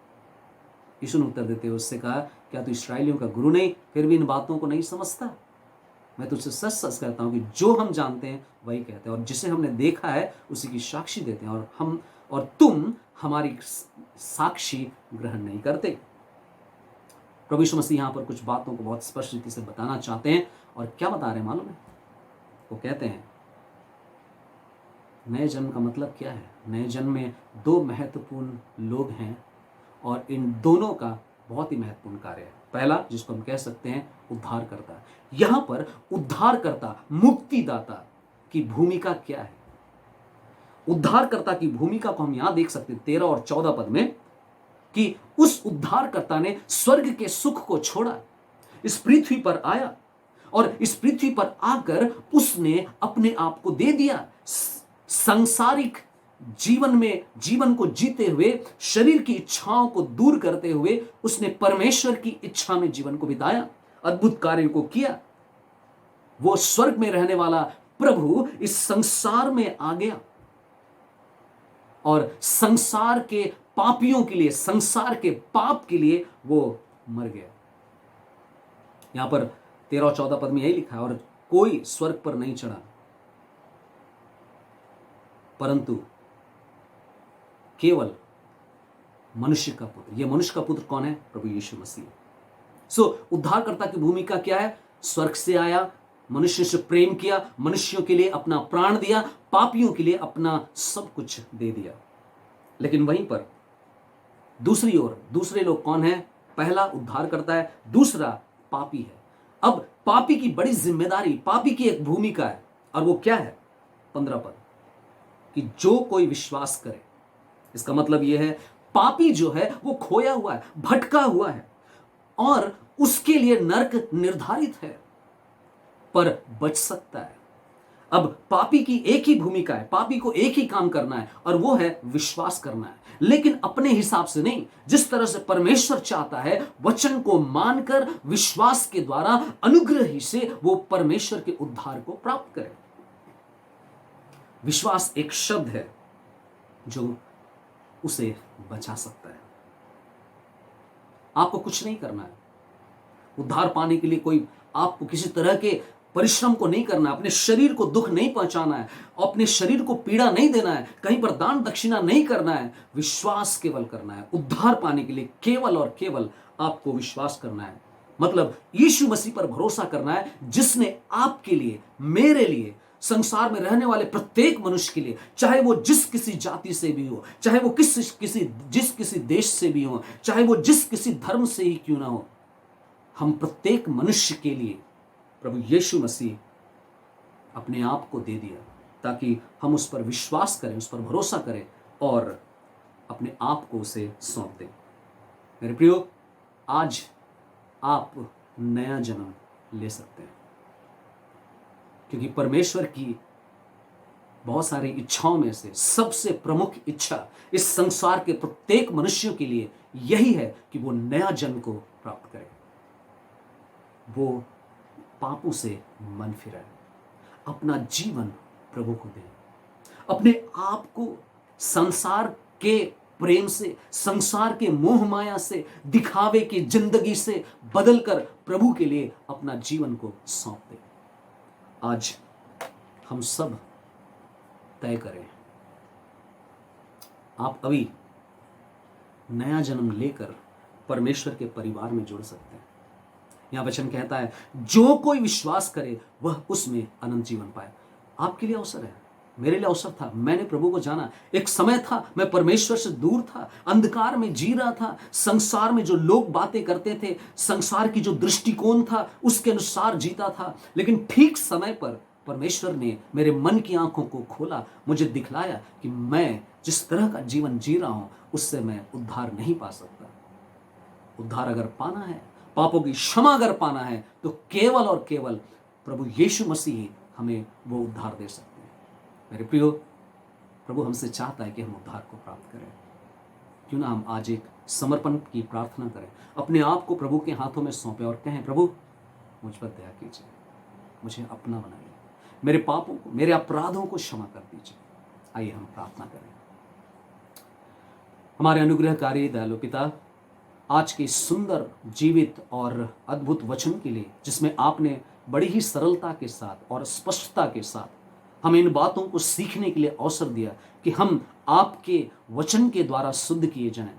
यीशु ने उत्तर देते हुए उससे कहा, क्या तू इस्राएलियों का गुरु नहीं, फिर भी इन बातों को नहीं समझता? मैं तुझसे सच सच कहता हूं कि जो हम जानते हैं वही कहते हैं, और जिसे हमने देखा है उसी की साक्षी देते हैं, और तुम हमारी साक्षी ग्रहण नहीं करते। प्रभु यीशु मसीह यहां पर कुछ बातों को बहुत स्पष्ट रीति से बताना चाहते हैं, और क्या बता रहे हैं मालूम है? वो कहते हैं, नए जन्म का मतलब क्या है? नए जन्म में 2 महत्वपूर्ण लोग हैं, और इन दोनों का बहुत ही महत्वपूर्ण कार्य है। पहला, जिसको हम कह सकते हैं उद्धारकर्ता। यहां पर उद्धारकर्ता, मुक्तिदाता की भूमिका क्या है? उद्धारकर्ता की भूमिका को हम यहां देख सकते हैं 13 और 14 पद में, कि उस उद्धारकर्ता ने स्वर्ग के सुख को छोड़ा, इस पृथ्वी पर आया, और इस पृथ्वी पर आकर उसने अपने आप को दे दिया। सांसारिक जीवन में, जीवन को जीते हुए, शरीर की इच्छाओं को दूर करते हुए उसने परमेश्वर की इच्छा में जीवन को बिताया, अद्भुत कार्यों को किया। वो स्वर्ग में रहने वाला प्रभु इस संसार में आ गया, और संसार के पापियों के लिए, संसार के पाप के लिए वो मर गया। यहां पर 13 और 14 पद में यही लिखा है, और कोई स्वर्ग पर नहीं चढ़ा, परंतु केवल मनुष्य का पुत्र। यह मनुष्य का पुत्र कौन है? प्रभु यीशु मसीह। उद्धारकर्ता की भूमिका क्या है? स्वर्ग से आया, मनुष्य से प्रेम किया, मनुष्यों के लिए अपना प्राण दिया, पापियों के लिए अपना सब कुछ दे दिया। लेकिन वहीं पर दूसरी ओर दूसरे लोग कौन है? पहला उद्धारकर्ता है, दूसरा पापी है। अब पापी की बड़ी जिम्मेदारी, पापी की एक भूमिका है, और वो क्या है? 15 पद, कि जो कोई विश्वास करे। इसका मतलब यह है, पापी जो है वो खोया हुआ है, भटका हुआ है, और उसके लिए नरक निर्धारित है, पर बच सकता है। अब पापी की एक ही भूमिका है, पापी को एक ही काम करना है, और वो है विश्वास करना है, लेकिन अपने हिसाब से नहीं, जिस तरह से परमेश्वर चाहता है, वचन को मानकर विश्वास के द्वारा, अनुग्रह ही से वो परमेश्वर के उद्धार को प्राप्त करे। विश्वास एक शब्द है जो उसे बचा सकता है। आपको कुछ नहीं करना है उद्धार पाने के लिए, कोई आपको किसी तरह के परिश्रम को नहीं करना है, अपने शरीर को दुख नहीं पहुंचाना है, अपने शरीर को पीड़ा नहीं देना है, कहीं पर दान दक्षिणा नहीं करना है, विश्वास केवल करना है। उद्धार पाने के लिए केवल और केवल आपको विश्वास करना है, मतलब यीशु मसीह पर भरोसा करना है, जिसने आपके लिए, मेरे लिए, संसार में रहने वाले प्रत्येक मनुष्य के लिए, चाहे वो जिस किसी जाति से भी हो, चाहे वो जिस किसी देश से भी हो, चाहे वो जिस किसी धर्म से ही क्यों ना हो, हम प्रत्येक मनुष्य के लिए प्रभु यीशु मसीह अपने आप को दे दिया, ताकि हम उस पर विश्वास करें, उस पर भरोसा करें, और अपने आप को उसे सौंप दें। मेरे प्रियो, आज आप नया जन्म ले सकते हैं, क्योंकि परमेश्वर की बहुत सारी इच्छाओं में से सबसे प्रमुख इच्छा इस संसार के प्रत्येक मनुष्यों के लिए यही है कि वो नया जन्म को प्राप्त करे, वो पापों से मन फिराए, अपना जीवन प्रभु को दे, अपने आप को संसार के प्रेम से, संसार के मोह माया से, दिखावे की जिंदगी से बदलकर प्रभु के लिए अपना जीवन को सौंप दे। आज हम सब तय करें, आप अभी नया जन्म लेकर परमेश्वर के परिवार में जुड़ सकते हैं। यहां वचन कहता है, जो कोई विश्वास करे वह उसमें अनंत जीवन पाए। आपके लिए अवसर है, मेरे लिए अवसर था। मैंने प्रभु को जाना, एक समय था मैं परमेश्वर से दूर था, अंधकार में जी रहा था, संसार में जो लोग बातें करते थे, संसार की जो दृष्टिकोण था उसके अनुसार जीता था। लेकिन ठीक समय पर परमेश्वर ने मेरे मन की आंखों को खोला, मुझे दिखलाया कि मैं जिस तरह का जीवन जी रहा हूं उससे मैं उद्धार नहीं पा सकता। उद्धार अगर पाना है, पापों की क्षमा अगर पाना है, तो केवल और केवल प्रभु यीशु मसीह ही हमें वो उद्धार दे सकते हैं। मेरे प्रियो, प्रभु हमसे चाहता है कि हम उद्धार को प्राप्त करें। क्यों ना हम आज एक समर्पण की प्रार्थना करें, अपने आप को प्रभु के हाथों में सौंपें और कहें, प्रभु मुझ पर दया कीजिए, मुझे अपना बनाइए, मेरे पापों को, मेरे अपराधों को क्षमा कर दीजिए। आइए हम प्रार्थना करें। हमारे अनुग्रहकारी दयालु पिता, आज के सुंदर, जीवित और अद्भुत वचन के लिए, जिसमें आपने बड़ी ही सरलता के साथ और स्पष्टता के साथ हमें इन बातों को सीखने के लिए अवसर दिया कि हम आपके वचन के द्वारा शुद्ध किए जाएं।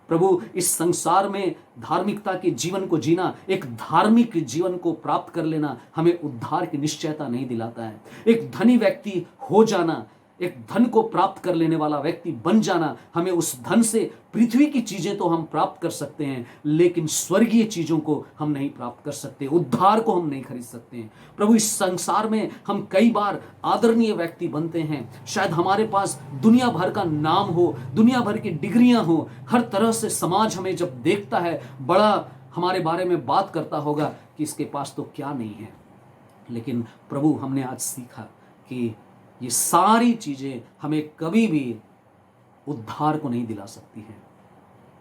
प्रभु, इस संसार में धार्मिकता के जीवन को जीना, एक धार्मिक जीवन को प्राप्त कर लेना हमें उद्धार की निश्चयता नहीं दिलाता है। एक धनी व्यक्ति हो जाना, एक धन को प्राप्त कर लेने वाला व्यक्ति बन जाना, हमें उस धन से पृथ्वी की चीजें तो हम प्राप्त कर सकते हैं, लेकिन स्वर्गीय चीजों को हम नहीं प्राप्त कर सकते, उद्धार को हम नहीं खरीद सकते हैं। प्रभु, इस संसार में हम कई बार आदरणीय व्यक्ति बनते हैं, शायद हमारे पास दुनिया भर का नाम हो, दुनिया भर की डिग्रियां हो, हर तरह से समाज हमें जब देखता है, बड़ा हमारे बारे में बात करता होगा कि इसके पास तो क्या नहीं है। लेकिन प्रभु, हमने आज सीखा कि ये सारी चीजें हमें कभी भी उद्धार को नहीं दिला सकती हैं,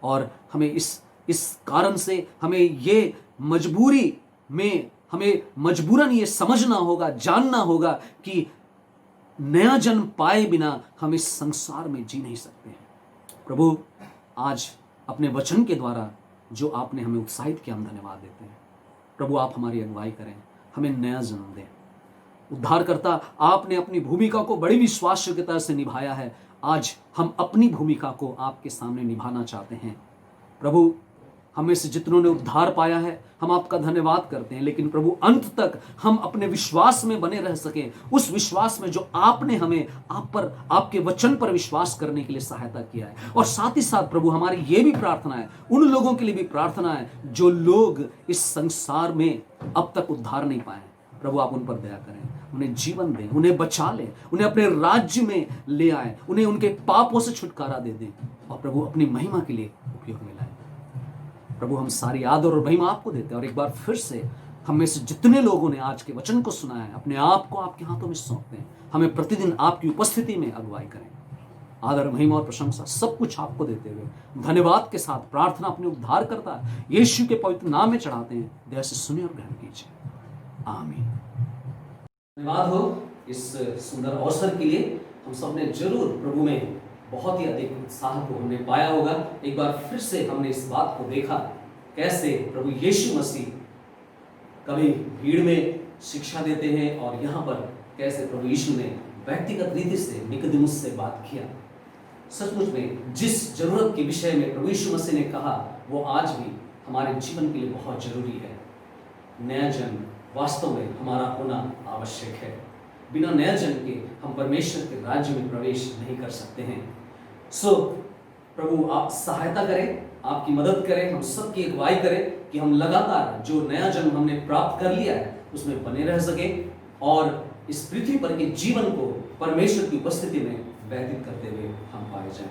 और हमें इस कारण से हमें ये मजबूरी में, हमें मजबूरन ये समझना होगा, जानना होगा कि नया जन्म पाए बिना हम इस संसार में जी नहीं सकते हैं। प्रभु, आज अपने वचन के द्वारा जो आपने हमें उत्साहित किया, हम धन्यवाद देते हैं। प्रभु, आप हमारी अगुवाई करें, हमें नया जन्म दें। उद्धारकर्ता, आपने अपनी भूमिका को बड़ी विश्वासयोग्यता से निभाया है। आज हम अपनी भूमिका को आपके सामने निभाना चाहते हैं। प्रभु, हमें से जितनों ने उद्धार पाया है, हम आपका धन्यवाद करते हैं, लेकिन प्रभु, अंत तक हम अपने विश्वास में बने रह सकें, उस विश्वास में जो आपने हमें आप पर, आपके वचन पर विश्वास करने के लिए सहायता किया है। और साथ ही साथ प्रभु, हमारी ये भी प्रार्थना है, उन लोगों के लिए भी प्रार्थना है जो लोग इस संसार में अब तक उद्धार नहीं पाए। प्रभु, आप उन पर दया करें, उन्हें जीवन दें, उन्हें बचा लें, उन्हें अपने राज्य में ले आए, उन्हें उनके पापों से छुटकारा दे दें, और प्रभु अपनी महिमा के लिए उपयोग में लाएं। प्रभु, हम सारी आदर और महिमा आपको देते हैं, और एक बार फिर से हम में से जितने लोगों ने आज के वचन को सुना है, अपने आप को आपके हाथों में सौंपते हैं। हमें प्रतिदिन आपकी उपस्थिति में अगुवाई करें। आदर, महिमा और प्रशंसा सब कुछ आपको देते हुए धन्यवाद के साथ प्रार्थना अपने उद्धार करता यीशु के पवित्र नाम में चढ़ाते हैं। दया से सुनिए और ग्रहण कीजिए। आमीन। धन्यवाद हो इस सुंदर अवसर के लिए। हम सब ने जरूर प्रभु में बहुत ही अधिक उत्साह को हमने पाया होगा। एक बार फिर से हमने इस बात को देखा, कैसे प्रभु यीशु मसीह कभी भीड़ में शिक्षा देते हैं, और यहाँ पर कैसे प्रभु यीशु ने व्यक्तिगत रीति से निकोदेमुस से बात किया। सचमुच में जिस जरूरत के विषय में प्रभु यीशु मसीह ने कहा, वो आज भी हमारे जीवन के लिए बहुत जरूरी है। नया जन्म वास्तव में हमारा होना आवश्यक है। बिना नया जन्म के हम परमेश्वर के राज्य में प्रवेश नहीं कर सकते हैं। सो प्रभु, आप सहायता करें, आपकी मदद करें, हम सबकी अगुवाई करें कि हम लगातार जो नया जन्म हमने प्राप्त कर लिया है उसमें बने रह सके, और इस पृथ्वी पर के जीवन को परमेश्वर की उपस्थिति में व्यतीत करते हुए हम पाए जाएं।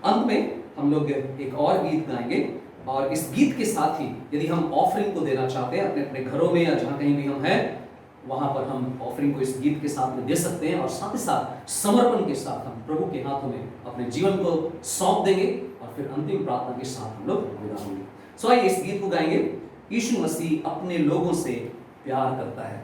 अंत में हम लोग एक और गीत गाएंगे, और इस गीत के साथ ही यदि हम ऑफरिंग को देना चाहते हैं अपने अपने घरों में या जहां कहीं भी हम हैं, वहाँ पर हम ऑफरिंग को इस गीत के साथ में दे सकते हैं और साथ ही साथ समर्पण के साथ हम प्रभु के हाथों में अपने जीवन को सौंप देंगे और फिर अंतिम प्रार्थना के साथ हम लोग विदा होंगे। सो आइए इस गीत को गाएंगे। यीशु मसीह अपने लोगों से प्यार करता है।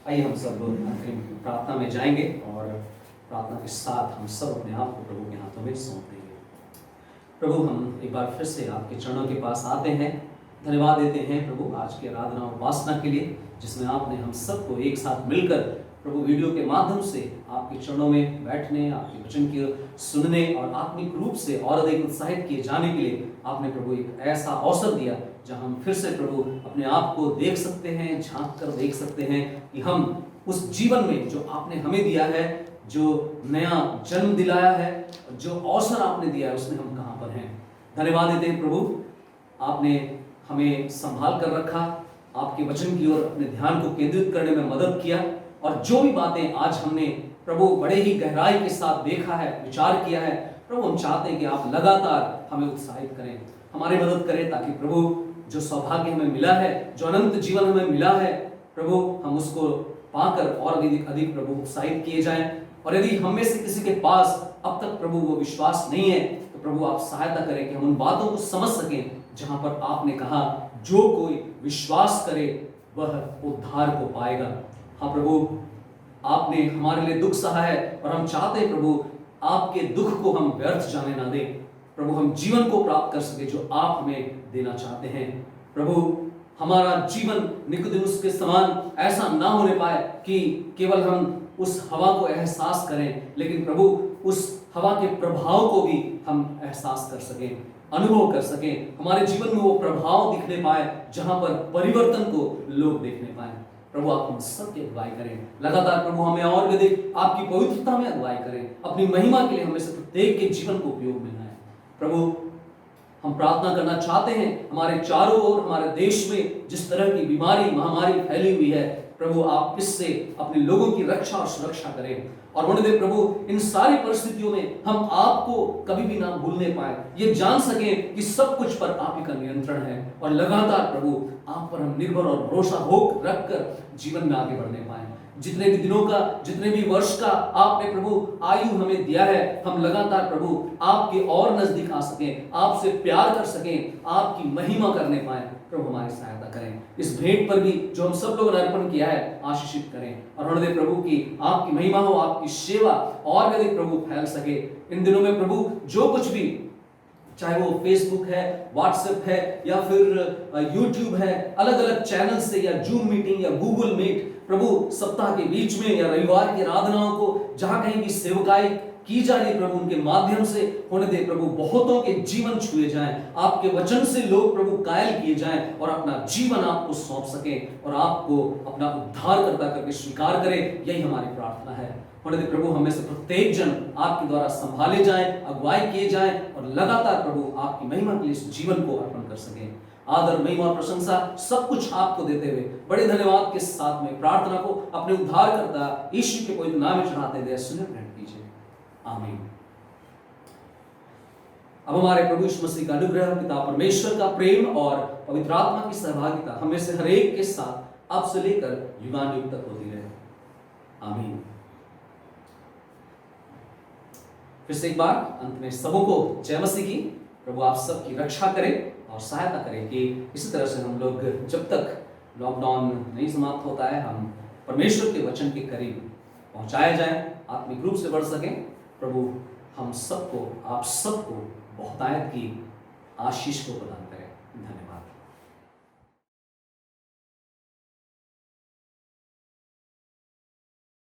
आइए हम सब अंतिम प्रार्थना में जाएंगे और प्रार्थना के साथ हम सब अपने आप को प्रभु के हाथों में सौंप देंगे। प्रभु, हम एक बार फिर से आपके चरणों के पास आते हैं, धन्यवाद देते हैं प्रभु आज की आराधना उपासना के लिए, जिसमें आपने हम सबको एक साथ मिलकर प्रभु वीडियो के माध्यम से आपके चरणों में बैठने, आपके वचन के सुनने और आत्मिक रूप से और अधिक उत्साहित किए जाने के लिए आपने प्रभु एक ऐसा अवसर दिया जहां हम फिर से प्रभु अपने आप को देख सकते हैं, झांक कर देख सकते हैं कि हम उस जीवन में जो आपने हमें दिया है, जो नया जन्म दिलाया है, जो अवसर आपने दिया है, उसमें हम कहाँ पर हैं। धन्यवाद देते हैं प्रभु, आपने हमें संभाल कर रखा, आपके वचन की ओर अपने ध्यान को केंद्रित करने में मदद किया और जो भी बातें आज हमने प्रभु बड़े ही गहराई के साथ देखा है, विचार किया है, प्रभु हम चाहते हैं कि आप लगातार हमें उत्साहित करें, हमारी मदद करें, ताकि प्रभु जो सौभाग्य हमें मिला है, जो अनंत जीवन हमें मिला है, प्रभु हम उसको पाकर और अधिक प्रभु उत्साहित किए जाएं। और यदि हम में से किसी के पास अब तक प्रभु वो विश्वास नहीं है, तो प्रभु आप सहायता करें कि हम उन बातों को समझ सकें जहां पर आपने कहा जो कोई विश्वास करे वह उद्धार को पाएगा। हाँ प्रभु, आपने हमारे लिए दुख सहा है और हम चाहते हैं प्रभु आपके दुख को हम व्यर्थ जाने ना दें। प्रभु हम जीवन को प्राप्त कर सके जो आप हमें देना चाहते हैं। प्रभु हमारा जीवन निकोदेमुस के समान ऐसा ना होने पाए कि केवल हम उस हवा को एहसास करें, लेकिन प्रभु उस हवा के प्रभाव को भी हम एहसास कर सकें, अनुभव कर सकें, हमारे जीवन में वो प्रभाव दिखने पाए जहां पर परिवर्तन को लोग देखने पाए। प्रभु आप हम सबकी अगुवाई करें, लगातार प्रभु हमें और अधिक आपकी पवित्रता में अगुवाई करें, अपनी महिमा के लिए हमें से प्रत्येक के जीवन को उपयोग में लाएं। प्रभु हम प्रार्थना करना चाहते हैं, हमारे चारों ओर हमारे देश में जिस तरह की बीमारी महामारी फैली हुई है, प्रभु आप इससे अपने लोगों की रक्षा और सुरक्षा करें। और होने दे प्रभु इन सारी परिस्थितियों में हम आपको कभी भी ना भूलने पाए, ये जान सकें कि सब कुछ पर आप ही का नियंत्रण है, और लगातार प्रभु आप पर हम निर्भर और भरोसा हो रखकर जीवन में आगे बढ़ने पाए। जितने भी दिनों का, जितने भी वर्ष का आपने प्रभु आयु हमें दिया है, हम लगातार प्रभु आपके और नजदीक आ सकें, आपसे प्यार कर सकें, आपकी महिमा करने पाए। प्रभु हमारी सहायता करें। इस भेंट पर भी जो हम सब लोगों ने अर्पण किया है आशीषित करें, और हृदय प्रभु की आपकी महिमा हो, आपकी सेवा और अधिक प्रभु फैल सके। इन दिनों में प्रभु जो कुछ भी, चाहे वो फेसबुक है, व्हाट्सएप है, या फिर यूट्यूब है, अलग अलग चैनल से, या जूम मीटिंग या गूगल मीट, प्रभु सप्ताह के बीच में या रविवार की आराधनाओं को जहां कहीं भी सेवकाई की जा रही प्रभु, उनके माध्यम से होने दे प्रभु बहुतों के जीवन छुए जाएं, आपके वचन से लोग प्रभु कायल किए जाएं और अपना जीवन आपको सौंप सकें और आपको अपना उद्धारकर्ता करके स्वीकार करें। यही हमारी प्रार्थना है। होने दे प्रभु हमें से प्रत्येक जन आपके द्वारा संभाले जाएं, अगुवाई किए जाएं, और लगातार प्रभु आपकी महिमा के लिए इस जीवन को अर्पण कर सकें। आदर, महिमा और प्रशंसा सब कुछ आपको देते हुए बड़े धन्यवाद के साथ में प्रार्थना को अपने उद्धारकर्ता यीशु के पवित्र नाम में चढ़ाते हुए सुने ग्रहण कीजिए। आमीन। अब हमारे प्रभु यीशु मसीह का अनुग्रह, पिता परमेश्वर का प्रेम और पवित्र आत्मा की सहभागिता हमें से हर एक के साथ अब से लेकर युगानुयुग तक होती रहे। आमीन। फिर से एक बार अंत में सबों को जय मसीह की। प्रभु आप सबकी रक्षा करें और सहायता करें कि इसी तरह से हम लोग जब तक लॉकडाउन नहीं समाप्त होता है, हम परमेश्वर के वचन के करीब पहुंचाए जाएं, आत्मिक रूप से बढ़ सकें। प्रभु हम सबको, आप सबको बहुतायत की आशीष को प्रदान करें। धन्यवाद।